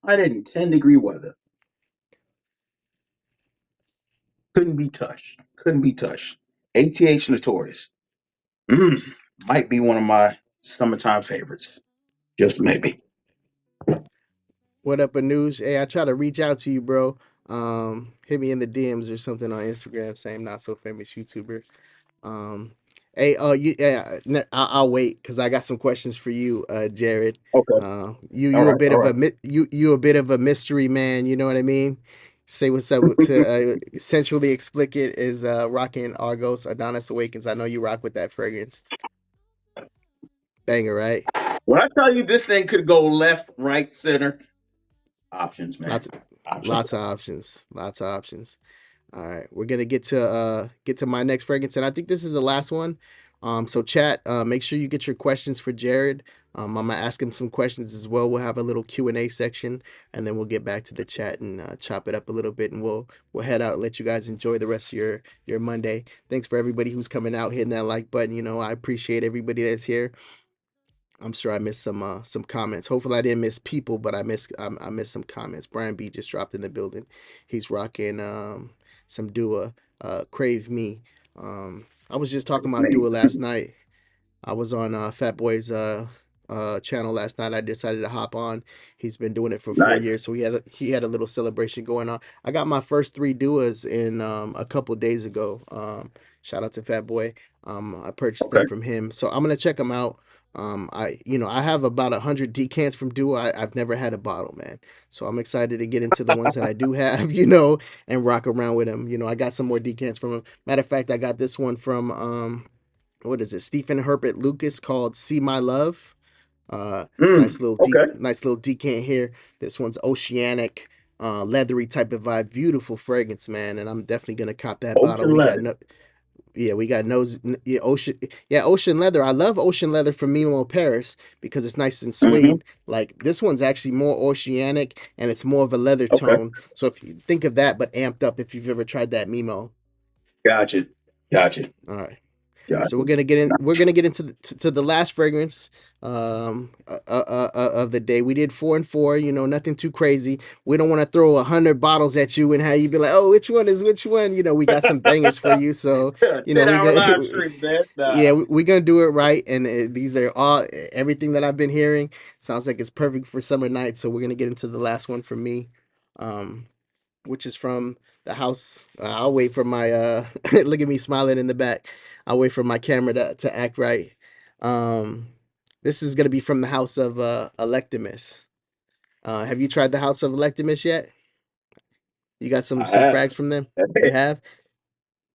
I did in 10-degree weather. Couldn't be touched. Couldn't be touched. ATH Notorious. Mm, might be one of my summertime favorites. Just maybe. What up, Anuj? Hey, I try to reach out to you, bro. Hit me in the DMs or something on Instagram saying not so famous YouTuber. Um, hey, I'll wait because I got some questions for you, Jared. Okay. All You a right. bit All of right. a you a bit of a mystery man. You know what I mean? Say what's up to Sensually Explicit is rocking Argos Adonis Awakens. I know you rock with that fragrance. Banger, right? When I tell you this thing could go left, right, center, options, man. Lots Options. lots of options. Lots of options. All right, we're gonna get to my next fragrance, and I think this is the last one. So chat, make sure you get your questions for Jared. I'm gonna ask him some questions as well. We'll have a little Q&A section, and then we'll get back to the chat and chop it up a little bit, and we'll head out and let you guys enjoy the rest of your Monday. Thanks for everybody who's coming out, hitting that like button. You know, I appreciate everybody that's here. I'm sure I missed some comments. Hopefully I didn't miss people, but I missed some comments. Brian B just dropped in the building. He's rocking some Dua, Crave Me. I was just talking about Me. Dua last night. I was on Fat Boy's channel last night. I decided to hop on. He's been doing it for 4 years, Nice. so he had a little celebration going on. I got my first three duas in a couple days ago. Shout out to Fat Boy. I purchased them Okay. from him, so I'm gonna check them out. I have about 100 decants from Dua. I've never had a bottle, man. So I'm excited to get into the ones that I do have, and rock around with them. I got some more decants from him. Matter of fact, I got this one from what is it? Stephen Herbert Lucas called "See My Love." Mm, okay. Nice little decant here. This one's oceanic, leathery type of vibe. Beautiful fragrance, man. And I'm definitely gonna cop that bottle. Ocean leather. We got ocean leather. I love ocean leather from Mimo Paris because it's nice and Hmm. suede. Like this one's actually more oceanic and it's more of a leather Okay. tone. So if you think of that, but amped up, if you've ever tried that Mimo. Gotcha. Gotcha. All right. So Gotcha. we're gonna get into to the last fragrance of the day. We did 4 and 4, nothing too crazy. We don't want to throw 100 bottles at you and have you be like, oh, which one is which one? We got some bangers for you. So, 10-hour live stream, man. yeah, Nah. we're gonna do it right. And these are all everything that I've been hearing sounds like it's perfect for summer nights. So we're gonna get into the last one for me. Um, which is from the house. I'll wait for my look at me smiling in the back. I'll wait for my camera to act right. Um, this is gonna be from the house of Electimus. Have you tried the house of Electimus yet? You got some I some have. frags from them? You have?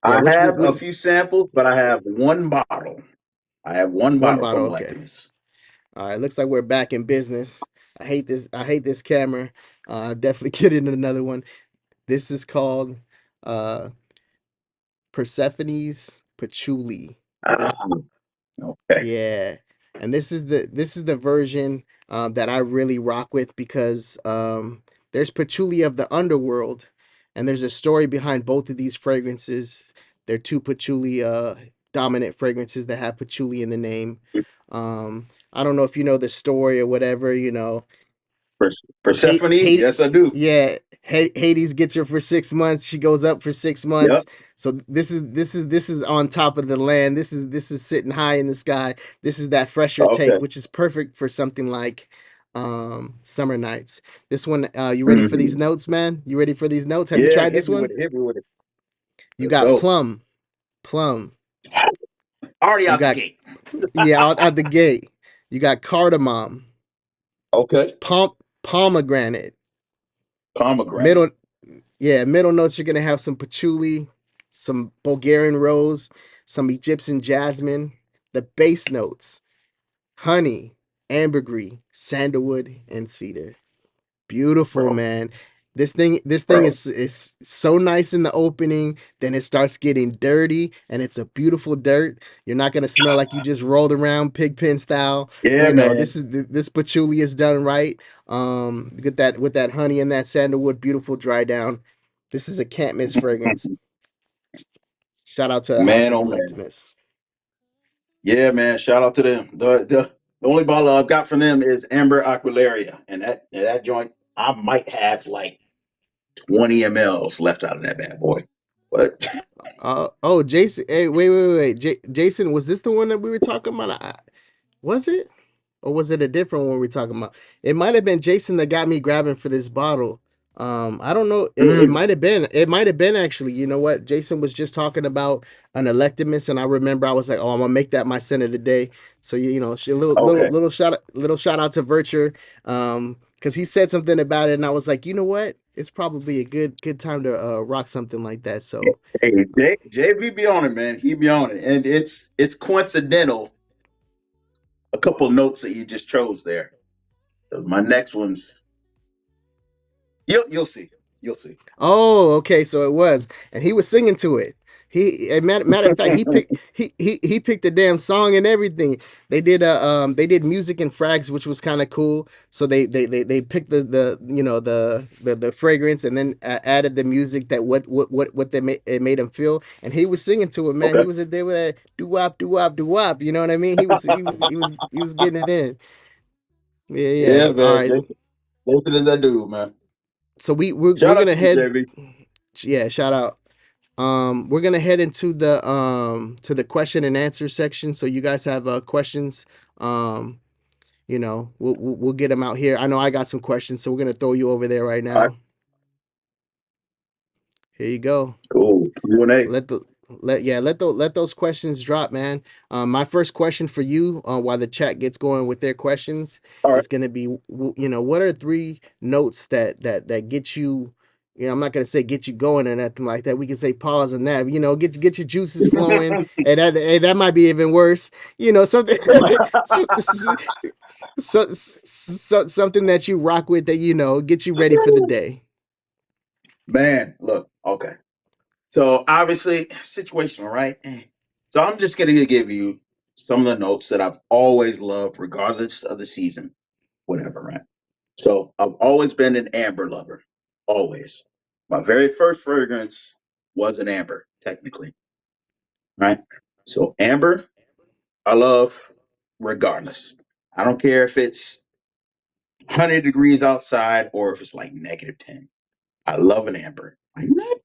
Yeah, I which have a what few samples, but I have one bottle. I have one one bottle bottle? from Okay. Electimus. All right, looks like we're back in business. I hate this camera. Definitely get into another one. This is called uh Persephone's Patchouli. Ah, okay. Yeah, and this is the version that I really rock with because there's patchouli of the underworld, and there's a story behind both of these fragrances. They're two patchouli dominant fragrances that have patchouli in the name. I don't know if you know the story or whatever. Persephone, Hades, yes, I do. yeah, Hades gets her for 6 months. She goes up for six Yep. months. So this is on top of the land. This is sitting high in the sky. This is that fresher Okay. take, which is perfect for something like Summer Nights. This one, you ready for these Hmm. notes, man? You ready for these notes? Have you Yeah, tried hit this me with one? it. Hit me with it. You Let's got go. plum. Already You out the got gate. yeah, out the gate. You got cardamom, Okay. pomegranate. Pomegranate. Middle Yeah, middle notes you're gonna have some patchouli, some Bulgarian rose, some Egyptian jasmine. The bass notes: honey, ambergris, sandalwood, and cedar. Beautiful, Bro. man. This thing Bro. is so nice in the opening, then it starts getting dirty, and it's a beautiful dirt. You're not gonna smell like you just rolled around pigpen style. Yeah, man. This patchouli is done right. With that honey and that sandalwood, beautiful dry down. This is a can't miss fragrance. Shout out to the House Man, of oh man. Electimus. Yeah, man. Shout out to them. The only bottle I've got from them is Amber Aquilaria, and that joint I might have like 20 mLs left out of that bad boy. But Oh, Jason. Hey, wait. Jason, was this the one that we were talking about? Was it? Or was it a different one we're talking about? It might have been Jason that got me grabbing for this bottle. I don't know. It mm, might have been. It might have been actually. You know what? Jason was just talking about an electimus, and I remember I was like, "Oh, I'm gonna make that my scent of the day." So okay. little shout out to Virture, because he said something about it, and I was like, you know what? It's probably a good time to rock something like that. So, Hey, JV be on it, man. He be on it, and it's coincidental. A couple notes that you just chose there. 'Cause my next ones, you'll see, you'll see. oh, okay, so it was, and he was singing to it. Matter of fact, he picked the damn song and everything. They did music and frags, which was kind of cool. So they picked the fragrance and then added the music that it made him feel, and he was singing to it, man. Okay. He was there with that doo wop doo wop doo wop. You know what I mean? He was getting it in. Yeah, yeah. Yeah, All man. right. Jason is that dude, man. So we're Shout out gonna to you, head. JV. Yeah, shout out. We're gonna head into the question and answer section. So you guys have questions. Um, we'll get them out here. I know I got some questions, so we're gonna throw you over there right All right, now. Here you go. cool. Q&A. Let the let those questions drop, man. My first question for you, while the chat gets going with their questions, All right. is gonna be, what are three notes that get you. I'm not gonna say get you going or nothing like that. We can say pause on that. Get your juices flowing, and that might be even worse. Something, so, something that you rock with that get you ready for the day. Man, look, okay. So obviously, situational, right? So I'm just gonna give you some of the notes that I've always loved, regardless of the season, whatever, right? So I've always been an amber lover, always. My very first fragrance was an amber, technically, right? So amber, I love regardless. I don't care if it's 100 degrees outside or if it's like -10. I love an amber. I not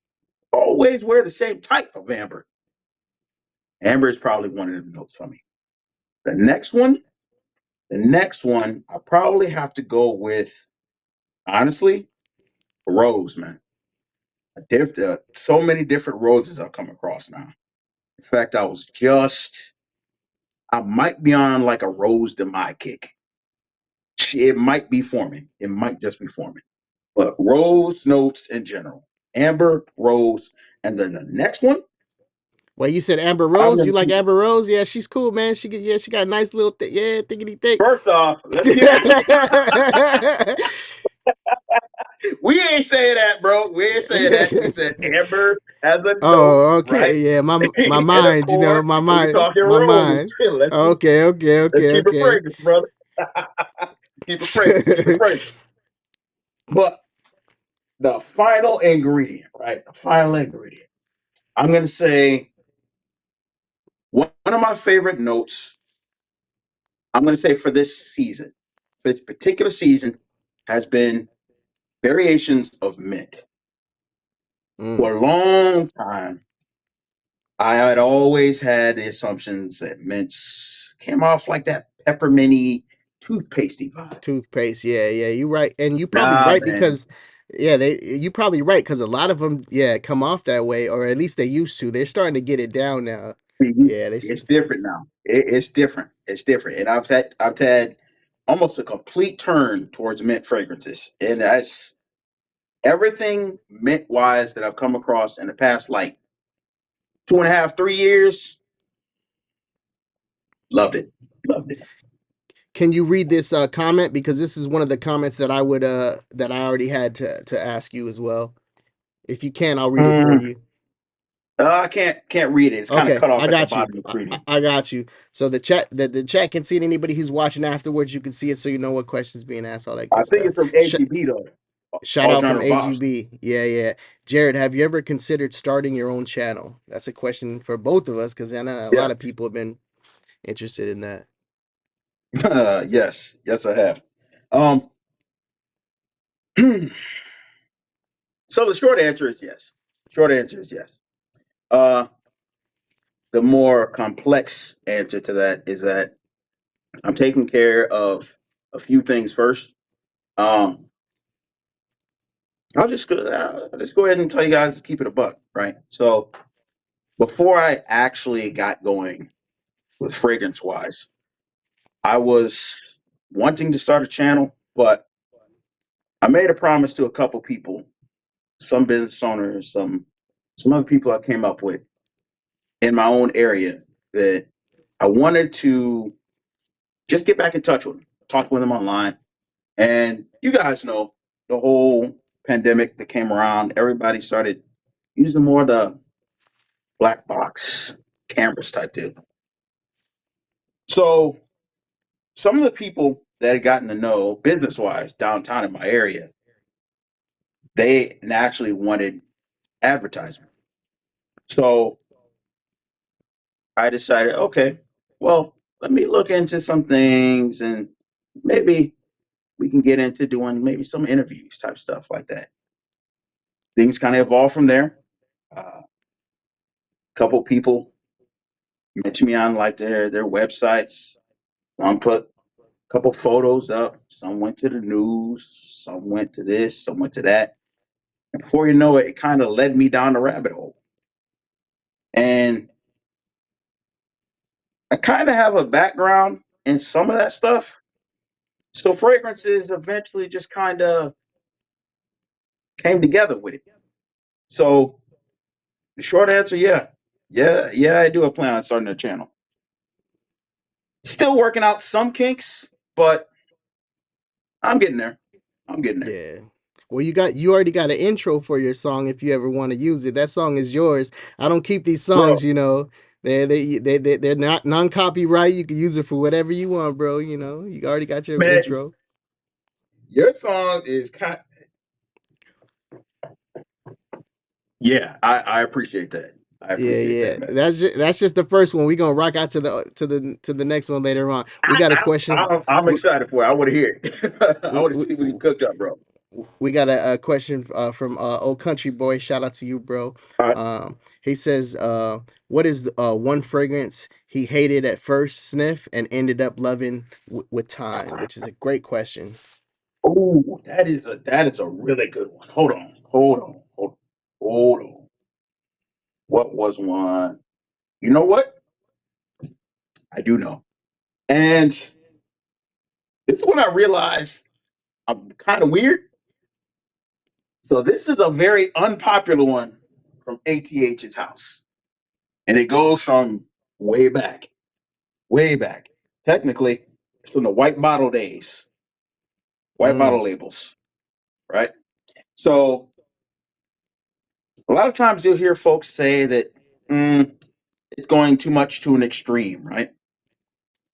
always wear the same type of amber. Amber is probably one of the notes for me. The next one, the next one, I probably have to go with, honestly, rose, man. So many different roses I've come across now. In fact, I might be on like a rose to my kick. It might be forming. It might just be forming. But rose notes in general, amber, rose, and then the next one, Well, you said Amber I'm Rose. gonna You like keep it. Amber Rose? Yeah, she's cool, man. She got a nice little yeah, thickety thick. First off, let's keep it. We ain't saying that, bro. We ain't saying that. We said amber as a note, Oh, right? okay. Yeah, my And of mind, course, we talking my rose. mind. Let's keep it Okay. fragrance, brother. Keep it fragrance. Keep it fragrance. But the final ingredient, right? The final ingredient. I'm gonna say one of my favorite notes I'm going to say for this season, for this particular season, has been variations of mint. Mm. For a long time, I had always had the assumptions that mints came off like that pepperminty toothpastey vibe. Toothpaste, yeah, yeah, you right, and you probably Nah, right man. because, yeah, you probably right because a lot of them, yeah, come off that way, or at least they used to. They're starting to get it down now. Yeah, It's different now. It's different. It's different. And I've had almost a complete turn towards mint fragrances. And that's everything mint wise that I've come across in the past like 2.5, 3 years. Loved it. Loved it. Can you read this comment because this is one of the comments that I would that I already had to ask you as well. If you can, I'll read it for Mm, you. I can't read it. It's kind of Okay, cut I off at the got you. bottom of the preview. I got you. So the chat can see it. Anybody who's watching afterwards, you can see it, so you know what questions being asked, all that I good think stuff. it's from AGB though. Shout All out from Genre Boss. AGB. Yeah, yeah. Jared, have you ever considered starting your own channel? That's a question for both of us because I know a lot of Yes. people have been interested in that. Yes. Yes, I have. Um so the short answer is yes. Short answer is yes. Uh the more complex answer to that is that I'm taking care of a few things first. Um, I'll just go ahead and tell you guys to keep it a buck, right? So before I actually got going with fragrance wise, I was wanting to start a channel, but I made a promise to a couple people, some business owners, some other people I came up with in my own area that I wanted to just get back in touch with them, talk with them online. And you guys know the whole pandemic that came around, everybody started using more of the black box cameras type deal. So some of the people that had gotten to know business wise downtown in my area, they naturally wanted advertisement. So I decided, okay, well, let me look into some things and maybe we can get into doing maybe some interviews type stuff like that. Things kind of evolved from there. A couple people mentioned me on like their websites. Some put a couple photos up. Some went to the news. Some went to this. Some went to that. And before you know it, it kind of led me down the rabbit hole. And I kind of have a background in some of that stuff. So fragrances eventually just kind of came together with it. So the short answer, yeah. Yeah, I do a plan on starting a channel. Still working out some kinks, but I'm getting there. I'm getting there. Yeah. Well, you already got an intro for your song if you ever want to use it. That song is yours. I don't keep these Bro, songs, you know. They're not non-copyright. You can use it for whatever you want, bro. You know, you already got your man, intro. your song is kind. Yeah, I appreciate that. I Yeah, appreciate yeah. that, man. That's just the first one. We're gonna rock out to the next one later on. We got a question. I'm We excited for it. I want to hear it. I we, want to we, see what you cooked up, bro. we got a question from Old Country Boy. Shout out to you, bro. All right. He says, "What is one fragrance he hated at first sniff and ended up loving with time?" Which is a great question. Oh, that is a really good one. Hold on. What was one? You know what? I do know. And this is when I realized I'm kind of weird. So this is a very unpopular one from ATH's house, and it goes from way back, way back. Technically, it's from the white bottle days, white Mm, bottle labels, right? So a lot of times you'll hear folks say that mm, it's going too much to an extreme, right?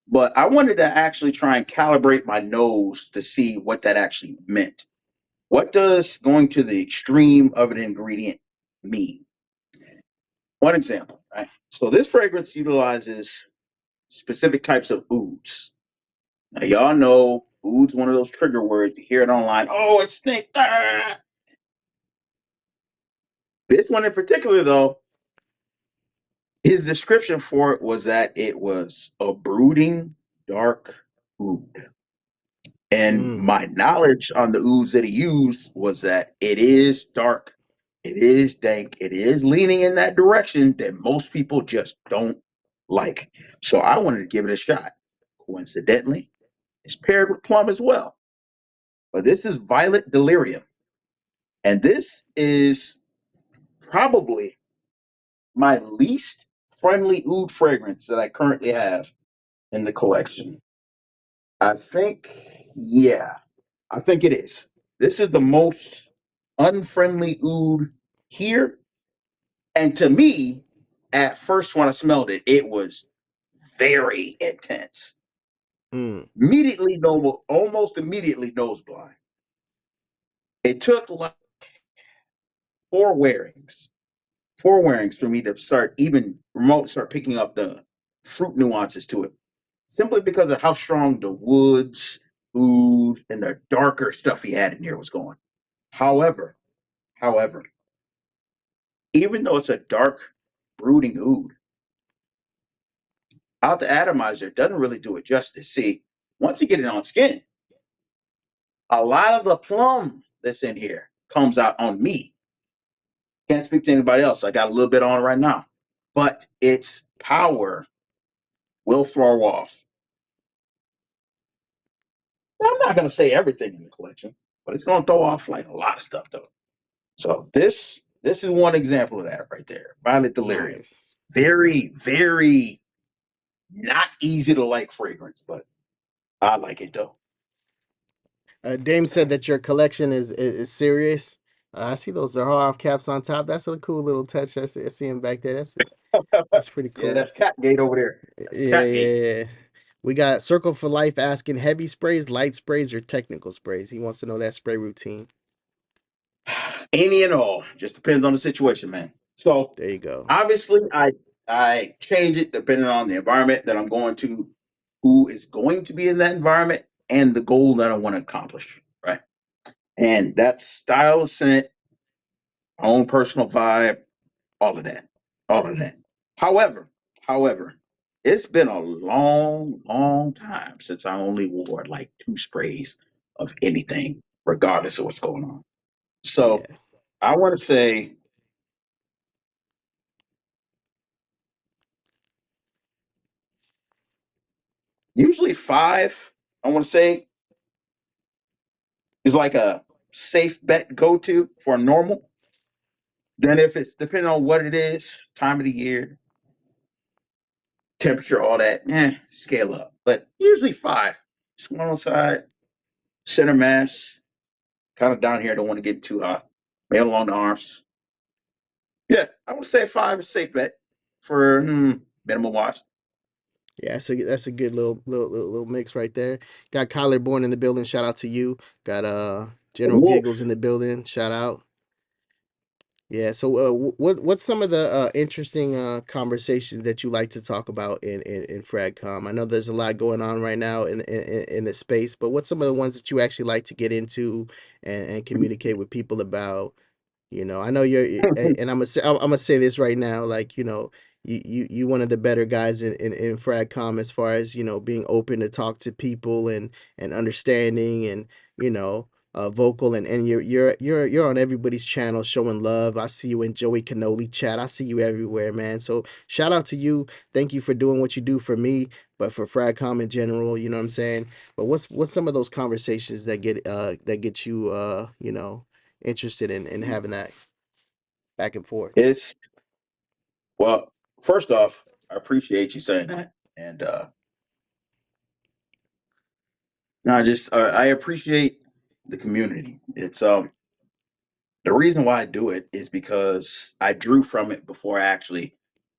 But I wanted to actually try and calibrate my nose to see what that actually meant. What does going to the extreme of an ingredient mean? One example, right? So this fragrance utilizes specific types of ouds. Now, y'all know oud's one of those trigger words. You hear it online. Oh, it stinks. Ah! This one in particular, though, his description for it was that it was a brooding, dark oud. And Mm, my knowledge on the ouds that he used was that it is dark, it is dank, it is leaning in that direction that most people just don't like. So I wanted to give it a shot. Coincidentally, it's paired with plum as well. But this is Violet Delirium. And this is probably my least friendly oud fragrance that I currently have in the collection. I think, yeah, I think it is. This is the most unfriendly oud here. And to me, at first when I smelled it, it was very intense. mm. Immediately, almost immediately nose blind. It took like four wearings, four wearings for me to start even remote start picking up the fruit nuances to it. Simply because of how strong the woods, oud, and the darker stuff he had in here was going. However, however, even though it's a dark, brooding oud, out the atomizer doesn't really do it justice. See, once you get it on skin, a lot of the plum that's in here comes out on me. Can't speak to anybody else. I got a little bit on it right now, but its power will throw off. I'm not going to say everything in the collection, but it's going to throw off like a lot of stuff though. So this is one example of that right there. Violet Delirium. Nice. Very, very not easy to like fragrance, but I like it though. Dame said that your collection is serious. I see those are off caps on top. That's a cool little touch. I see him back there. That's pretty Yeah, cool. that's Catgate over there. That's Yeah, Catgate. yeah, yeah. We got Circle for Life asking heavy sprays, light sprays, or technical sprays. He wants to know that spray routine. Any and all, just depends on the situation, man. So There you go. obviously, I change it depending on the environment that I'm going to, who is going to be in that environment, and the goal that I want to accomplish. Right, and that's style of scent, my own personal vibe, all of that, all of that. However, however, it's been a long, long time since I only wore like two sprays of anything, regardless of what's going on. Yeah. So I want to say usually five, I want to say, is like a safe bet go to for normal. Then if it's depending on what it is, time of the year, temperature, all that, scale up. But usually five. Just one on the side, center mass, kind of down here. Don't want to get too hot. Male along the arms. Yeah, I would say five is safe bet for minimum wise. Yeah, that's a good little mix right there. Got Kyler Bourne in the building. Shout out to you. Got General Giggles Wolf. in the building. Shout out. Yeah. So what's some of the interesting conversations that you like to talk about in Fragcom? I know there's a lot going on right now in the space, but what's some of the ones that you actually like to get into and communicate with people about? I know and I'm gonna say this right now, like, you one of the better guys in Fragcom as far as, being open to talk to people and understanding and, vocal and you're on everybody's channel showing love. I see you in Joey Canoli chat. I see you everywhere, man. So shout out to you. Thank you for doing what you do for me, but for Fragcom in general, you know what I'm saying? But what's some of those conversations that get you interested in having that back and forth. It's well, first off, I appreciate you saying that. And no, I appreciate the community. It's the reason why I do it is because I drew from it before I actually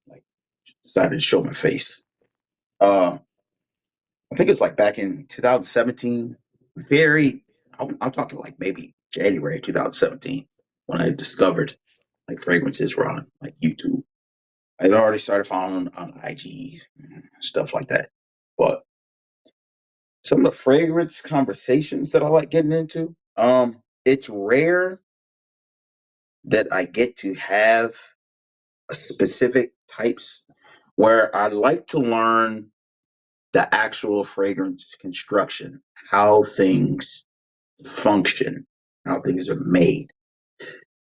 like decided to show my face. Uh, I think it's like back in 2017. Very, I'm talking like maybe January 2017 when I discovered like fragrances were on like YouTube. I had already started following on IG stuff like that, but Some of the fragrance conversations that I like getting into. It's rare that I get to have a specific types where I like to learn the actual fragrance construction, how things function, how things are made.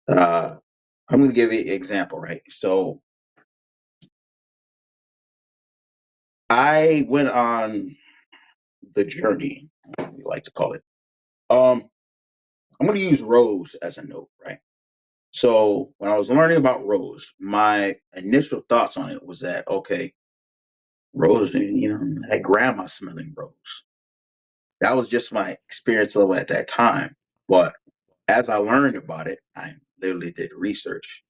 Uh, I'm going to give you an example, right? So I went on the journey, we like to call it. I'm going to use rose as a note, right? So when I was learning about rose, my initial thoughts on it was that, okay, rose, that grandma smelling rose. That was just my experience level at that time. But as I learned about it, I literally did research.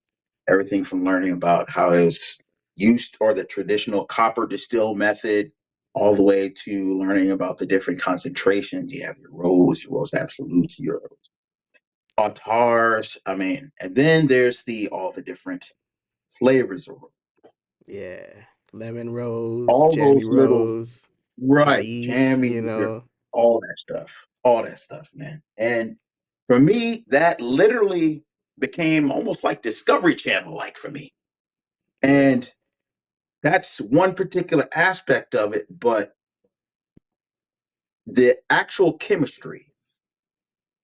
Everything from learning about how it was used or the traditional copper distill method, all the way to learning about the different concentrations. You have your rose absolutes, your autars. I mean, and then there's all the different flavors of rose. Yeah. Lemon rose, All jammy those little rose, right, Taif, jammy, all that stuff, man. And for me, that literally became almost like Discovery Channel, like for me. Yeah. And that's one particular aspect of it, but the actual chemistry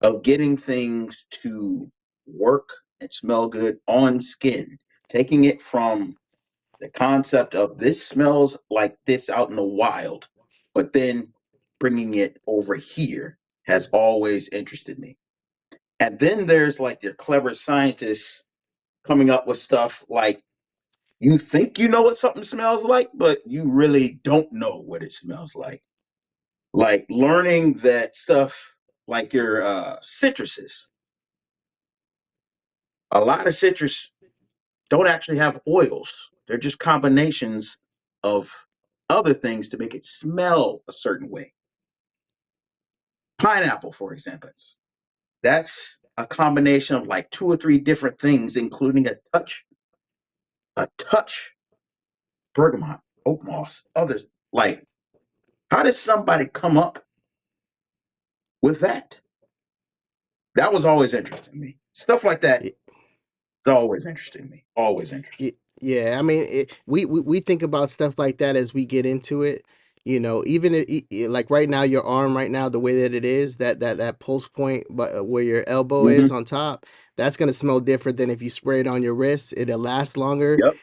of getting things to work and smell good on skin, taking it from the concept of this smells like this out in the wild, but then bringing it over here has always interested me. And then there's like your clever scientists coming up with stuff like you think you know what something smells like, but you really don't know what it smells like. Like learning that stuff like your citruses. A lot of citrus don't actually have oils. They're just combinations of other things to make it smell a certain way. Pineapple, for example, that's a combination of like two or three different things, including a touch bergamot, oak moss, others. Like, how does somebody come up with that? That was always interesting to me. Stuff like that is always interesting to me. Always interesting. Yeah, I mean, we think about stuff like that as we get into it. Even like right now, your arm right now, the way that it is, that pulse point, but where your elbow is Mm-hmm. on top, that's gonna smell different than if you spray it on your wrist. It'll last longer. Yep.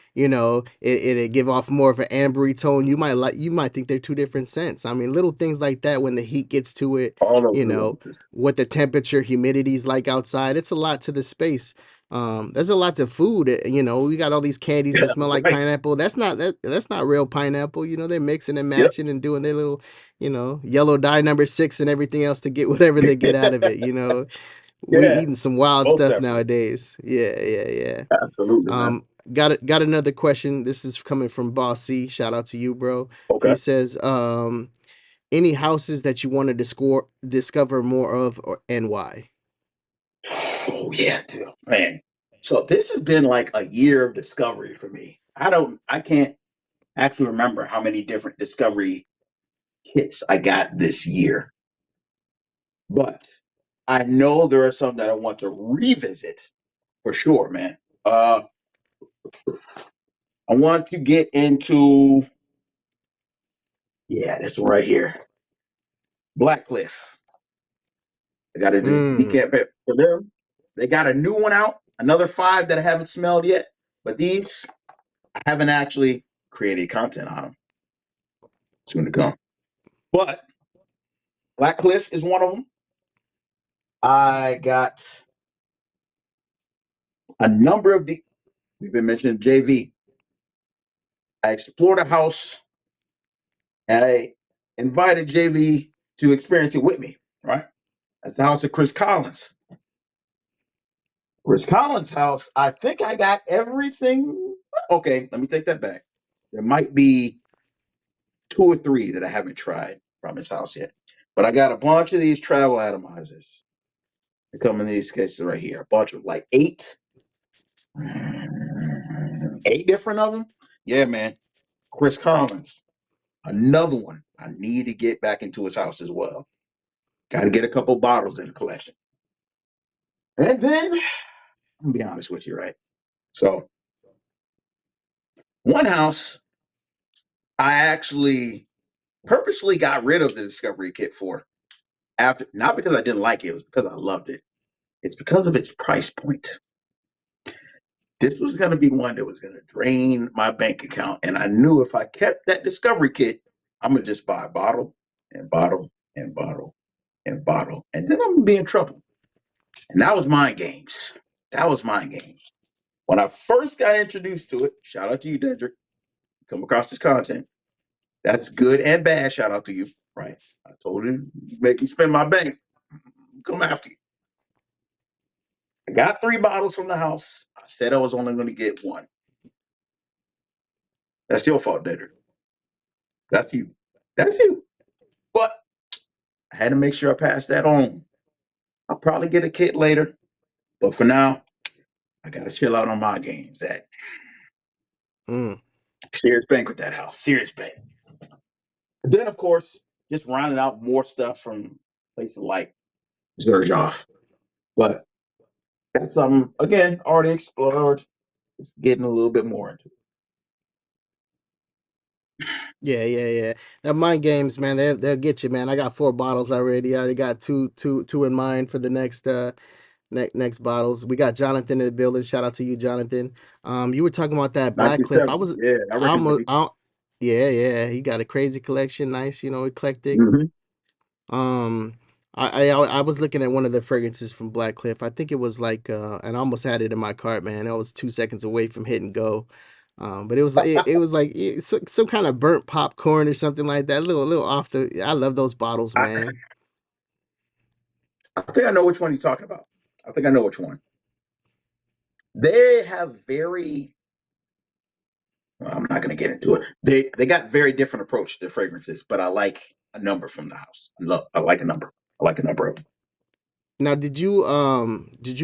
It'll give off more of an ambery tone. You might think they're two different scents. I mean, little things like that when the heat gets to it. All those You know nuances. what the temperature, humidity's like outside. It's a lot to the space. There's a lot to food. We got all these candies that smell like Right. pineapple. That's not real pineapple. They're mixing and Yep. matching and doing their little, yellow dye number 6 and everything else to get whatever they get out of it. We Yeah. eating some wild Most stuff definitely. nowadays. Yeah, yeah, yeah. Absolutely, man. Got another question. This is coming from Boss C. Shout out to you, bro. He Okay. says, any houses that you want to discover more of, and why? Oh yeah, dude. Man. So this has been like a year of discovery for me. I can't actually remember how many different discovery hits I got this year, but I know there are some that I want to revisit for sure, man. I want to get into, yeah, this one right here, Blackcliff. I got to just Mm. decamp it for them. They got a new one out, another 5 that I haven't smelled yet, but these I haven't actually created content on them. Soon to come. But Blackcliff is one of them. I got a number of the, we've been mentioning JV. I explored a house and I invited JV to experience it with me, right? That's the house of Chris Collins. Chris Collins' house, I think I got everything. Okay, let me take that back. There might be 2 or 3 that I haven't tried from his house yet. But I got a bunch of these travel atomizers that come in these cases right here. A bunch of like 8 different of them. Yeah, man. Chris Collins. Another one I need to get back into his house as well. Got to get a couple bottles in the collection. And then, I'm gonna be honest with you, right? So, one house I actually purposely got rid of the Discovery Kit for, after, not because I didn't like it, it was because I loved it. It's because of its price point. This was going to be one that was going to drain my bank account. And I knew if I kept that Discovery Kit, I'm going to just buy a bottle and bottle and bottle and bottle. And then I'm going to be in trouble. And that was mind games. That was mind games. When I first got introduced to it, shout out to you, Dedrick. Come across this content. That's good and bad. Shout out to you. Right. I told you, you make me spend my bank. Come after you. I got 3 bottles from the house. I said I was only going to get one. That's your fault, Dedrick. That's you. That's you. But I had to make sure I passed that on. I'll probably get a kit later. But for now, I got to chill out on my games. That Mm. serious bank with that house. Serious bank. Then, of course, just rounding out more stuff from places like Zerjoff. But that's something, again, already explored. Just getting a little bit more into it. Yeah. Now mind games, man, they'll get you, man. I got 4 bottles already. I already got two in mind for the next bottles. We got Jonathan in the building. Shout out to you, Jonathan. You were talking about that Black Cliff. 1970. Yeah, I I recognize almost, you. yeah. He got a crazy collection. Nice, eclectic. Mm-hmm. Um, I was looking at one of the fragrances from Black Cliff. I think it was like, and I almost had it in my cart, man. I was 2 seconds away from hitting go. But it was like some kind of burnt popcorn or something like that. A little off the. I love those bottles, I, man. I think I know which one you're talking about. I think I know which one. They have very, well, I'm not going to get into it. They got very different approach to fragrances, but I like a number from the house. I like a number. I like a number of them. Now, did you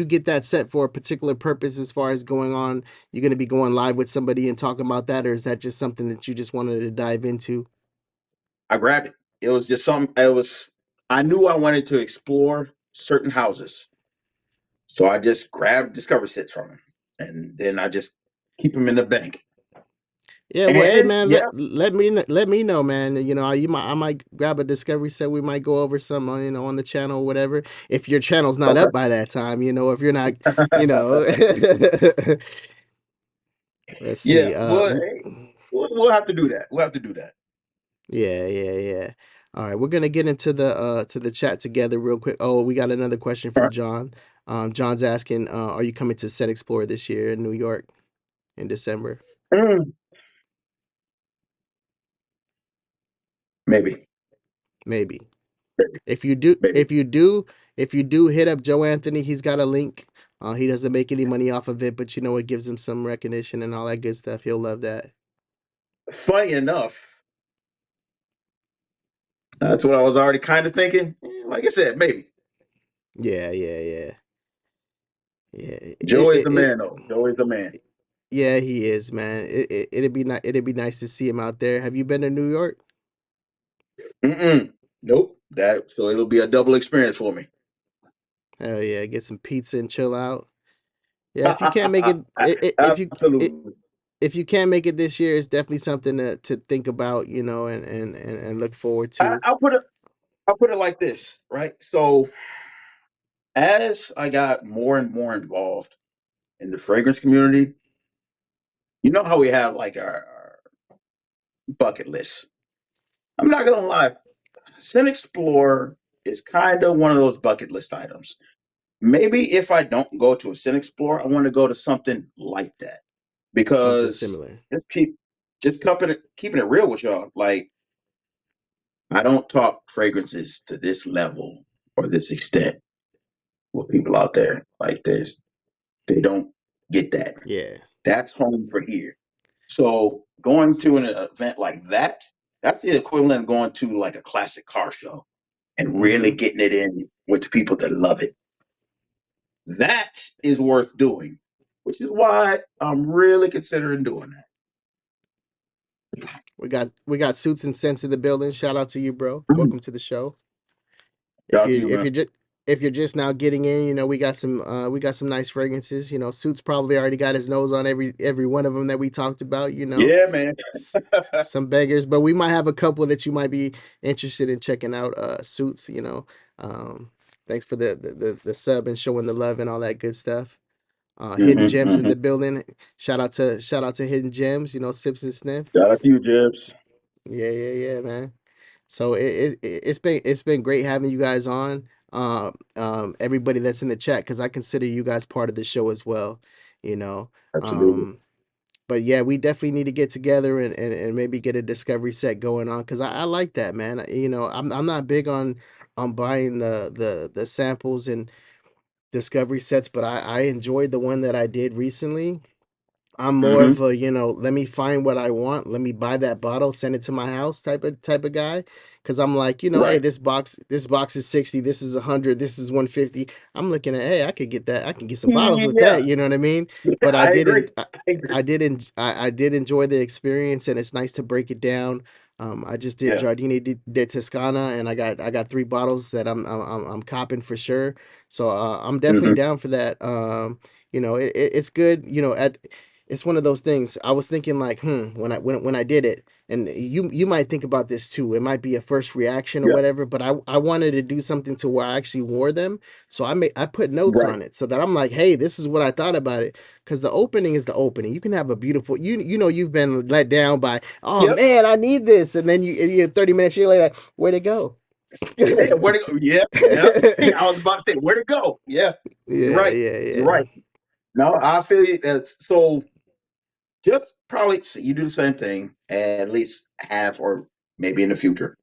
get that set for a particular purpose as far as going on? You're going to be going live with somebody and talking about that, or is that just something that you just wanted to dive into? I grabbed it. It was just something. It was. I knew I wanted to explore certain houses, so I just grabbed discover sets from them, and then I just keep them in the bank. Yeah, well, hey And man, yeah, let me know, man. I might grab a discovery set. We might go over some, on the channel or whatever. If your channel's not okay, up by that time, if you're not, you know. Let's yeah. see. Well, hey, we'll have to do that. We'll have to do that. Yeah. All right, we're gonna get into the chat together real quick. Oh, we got another question All from right. John. John's asking, are you coming to Set Explorer this year in New York in December? Mm, maybe, Maybe. maybe, If you do, maybe. hit up Joe Anthony. He's got a link. He doesn't make any money off of it, but it gives him some recognition and all that good stuff. He'll love that. Funny enough, that's what I was already kind of thinking. Like I said, maybe. Yeah. Joe is the man, though. Joe is the man. Yeah, he is, man. It'd be nice to see him out there. Have you been to New York? Mm-mm. Nope. That so it'll be a double experience for me. Hell yeah, get some pizza and chill out. Yeah, if you can't make it, Absolutely. if you can't make it this year, it's definitely something to think about, and look forward I, to. I'll put it. I'll put it like this, right? So as I got more and more involved in the fragrance community, you know how we have like our bucket list. I'm not gonna lie, Scent Explorer is kind of one of those bucket list items. Maybe if I don't go to a Scent Explorer, I want to go to something like that Something because similar. just keeping it real with y'all. Like I don't talk fragrances to this level or this extent with people out there like this. They don't get that. Yeah. That's home for here. So going to an event like that, that's the equivalent of going to like a classic car show and really Mm-hmm. getting it in with the people that love it. That is worth doing, which is why I'm really considering doing that. We got Suits and Sense in the building. Shout out to you, bro. Mm. Welcome to the show. Shout If out to you you, if man. you're just if you're just now getting in, we got some nice fragrances. Suits probably already got his nose on every one of them that we talked about. Yeah, man. S- some bangers, but we might have a couple that you might be interested in checking out. Suits. Um, thanks for the sub and showing the love and all that good stuff. Hidden Hmm, Gems in hmm. the building. Shout out to Hidden Gems. Sips and sniff. Shout out to you, Jibs. Yeah, yeah, yeah, man. So it's been great having you guys on. Everybody that's in the chat, because I consider you guys part of the show as well. You know. Absolutely. Um, but yeah, we definitely need to get together and maybe get a discovery set going on because I like that, man. I'm not big on buying the samples and discovery sets, but I enjoyed the one that I did recently. I'm more Hmm. of a, let me find what I want, let me buy that bottle, send it to my house type of guy. Cause I'm like, hey, Right. this box is 60, this is 100, this is 150. I'm looking at, hey, I could get that, I can get some bottles with Yeah, that, you know what I mean? yeah, But I I agree. didn't I agree. I did enjoy the experience and it's nice to break it down. I just did Yeah. Giardini de Toscana and I got 3 bottles that I'm copping for sure. So I'm definitely Hmm. down for that. It's good, it's one of those things. I was thinking like, when I did it, and you might think about this too. It might be a first reaction or Yeah. whatever, but I wanted to do something to where I actually wore them. So I put notes Right. on it so that I'm like, hey, this is what I thought about it. Because the opening is the opening. You can have a beautiful, you've been let down by, oh Yep. man, I need this, and then you 30 minutes later, where'd it go? Yeah. Yeah, Where to go? Yeah. Yeah. I was about to say where to go. Yeah. You're yeah, right. You're yeah. right. No, I feel you. So just probably you do the same thing at least half or maybe in the future.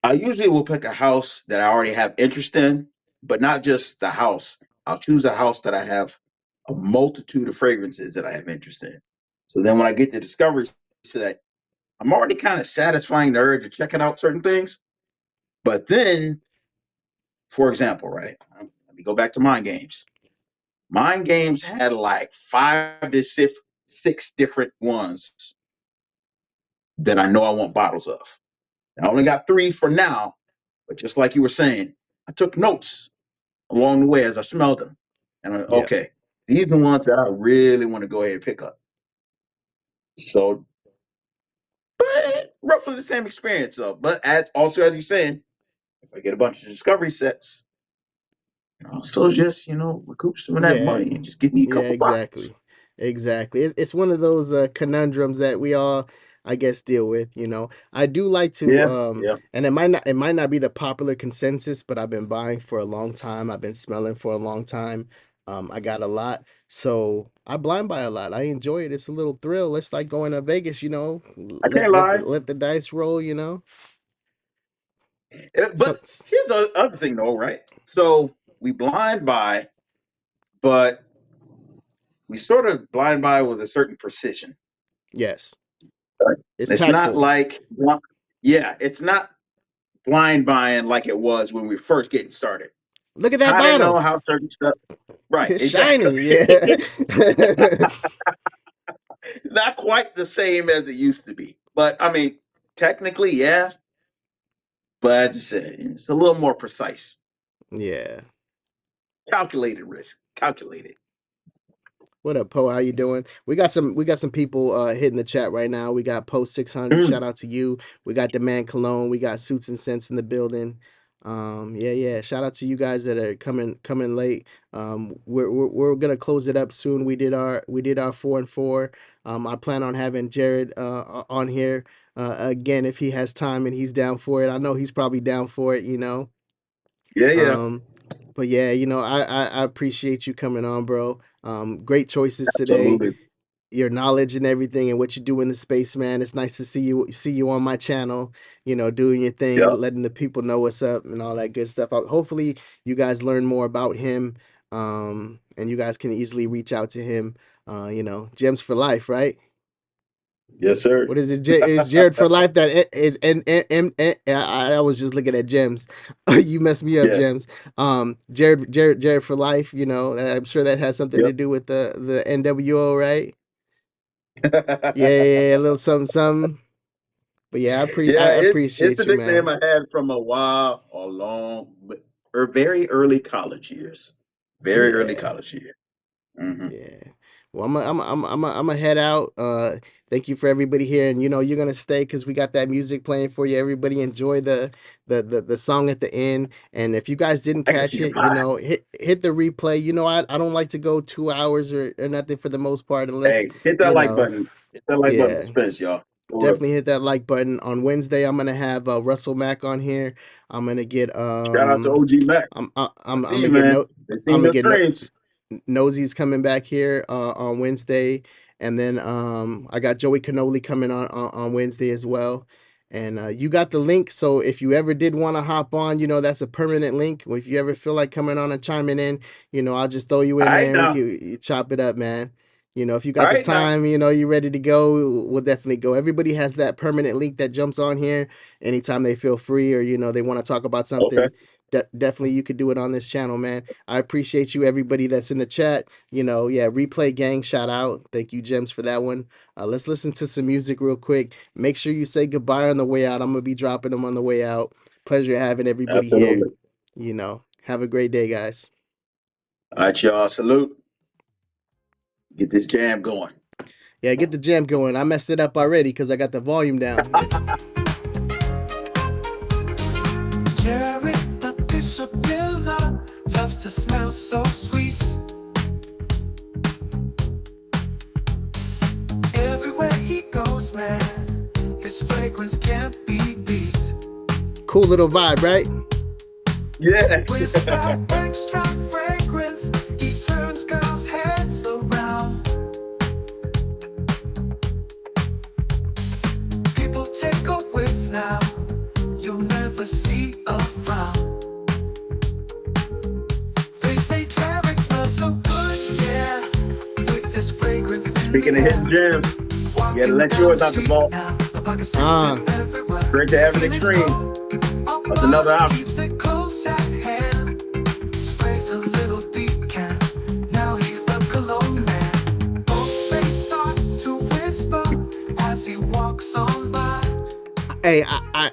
I usually will pick a house that I already have interest in, but not just the house. I'll choose a house that I have a multitude of fragrances that I have interest in. So then when I get the discovery set, I'm already kind of satisfying the urge of checking out certain things. But then, for example, right? Let me go back to Mind Games. Mind Games had like 5 to 6 different ones that I know I want bottles of. I only got 3 for now, but just like you were saying, I took notes along the way as I smelled them. And Yeah. okay, these are the ones that I really want to go ahead and pick up. So, but roughly the same experience. But as you're saying, if I get a bunch of discovery sets, I'll still just recoup some of that Yeah, money and just give me a yeah, couple bottles. exactly. Exactly. It's one of those conundrums that we all, I guess, deal with. I do like to, Yeah, yeah. and it might not be the popular consensus, but I've been buying for a long time. I've been smelling for a long time. I got a lot, so I blind buy a lot. I enjoy it. It's a little thrill. It's like going to Vegas. I Let can't let the lie. let the dice roll. But So here's the other thing, though, right? So we blind buy, but we sort of blind buy with a certain precision. yes, Right. it's It's not tactful. like, yeah, it's not blind buying like it was when we first getting started. Look at that I didn't know bottle. how certain stuff. Right, It's exactly. shiny. Yeah. Not quite the same as it used to be, but I mean, technically, yeah, but it's a little more precise. Yeah. Calculated risk, calculated. What up, Poe? How you doing? We got some people hitting the chat right now. We got Poe 600. Mm. Shout out to you. We got the man Cologne. We got Suits and Sense in the building. Yeah, yeah. Shout out to you guys that are coming late. We're gonna close it up soon. We did our 4 and 4. I plan on having Jared on here again if he has time and he's down for it. I know he's probably down for it. Yeah, yeah, Um, but yeah, I appreciate you coming on, bro. Great choices today. absolutely. Your knowledge and everything, and what you do in the space, man. It's nice to see you on my channel. Doing your thing, Yeah. letting the people know what's up and all that good stuff. Hopefully, you guys learn more about him, and you guys can easily reach out to him. Gems for life, right? Yes, sir. What is it? Is Jared for life that is I was just looking at gems. You messed me up, Yeah. gems. Jared for life. I'm sure that has something to Yep. do with the NWO, right? Yeah, yeah, yeah, a little something, something. But yeah, Yeah, I it's a appreciate you, nickname man. I had from a while or long, but or very early college years. Very early Yeah. college years. Hmm. Yeah. Well, I'm a head out. Thank you for everybody here, and you know you're gonna stay because we got that music playing for you. Everybody enjoy the song at the end, and if you guys didn't I can see catch the it, you vibe. know hit the replay. You know I don't like to go 2 hours or nothing for the most part unless Hey, hit that you like know button. Hit that like button for yeah. Spence, y'all. For real. Definitely hit that like button. On Wednesday, I'm gonna have Russell Mack on here. I'm gonna get Shout out to OG Mac. I I'm see gonna you, get man. no They I'm seen gonna your get no streams. Nosey's coming back here on Wednesday, and then I got Joey Canoli coming on Wednesday as well. And you got the link, so if you ever did want to hop on, you know that's a permanent link. If you ever feel like coming on and chiming in, you know I'll just throw you All in right there and we now. can chop it up, man. You know if you All got the right now. time, you know you ready to go, we'll definitely go. Everybody has that permanent link that jumps on here anytime they feel free or you know they want to talk about Okay. something. Definitely you could do it on this channel, man. I appreciate you, everybody that's in the chat. You know, yeah, replay gang, shout out. Thank you, Gems, for that one. Let's listen to some music real quick. Make sure you say goodbye on the way out. I'm gonna be dropping them on the way out. Pleasure having everybody here. Absolutely. You know, have a great day, guys. All right, y'all. Salute. Get this jam going. Yeah, get the jam going. I messed it up already because I got the volume down. Jerry, the bishop killer, loves to smell so sweet. Everywhere he goes, man, his fragrance can't be beat. Cool little vibe, right? Yeah. With that extra fragrance, he turns girls' heads around. People take a whiff now, you'll never see a frown. They say Jared smells so good, yeah, with this fragrance in Speaking the of hidden air. gems, you gotta Walking let down yours the out the street vault. now, a bucket Uh, scented everywhere. Straight to Avid In his Extreme. coat, a That's another bottle option. keeps it close at hand. Sprays a little decant, now he's the cologne man. Folks they start to whisper as he walks on by. hey,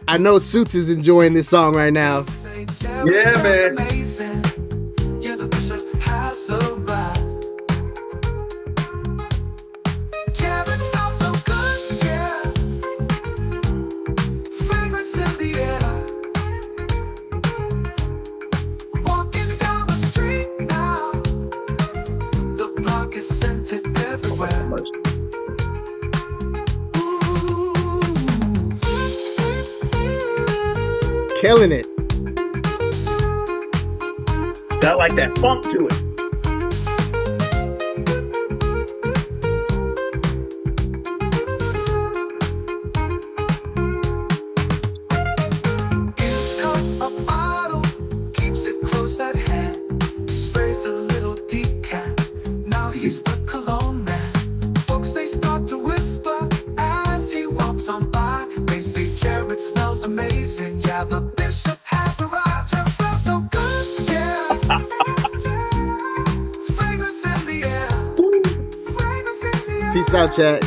I know Suits is enjoying this song right now. Say, Yeah, Jared smells man. amazing. Yeah, the bishop has arrived. Jared smells so good, yeah. Fragrance in the air. Walking down the street now, the block is scented everywhere. Killing it. Got like that funk to it. He's got a bottle, keeps it close at hand. Sprays a little decant, now he's the cologne man. Folks they start to whisper as he walks on by. They say Jared smells amazing, yeah, the bishop has arrived. Jared smells so good, yeah. Fragrance in the air, fragrance in the air. Peace out, chat.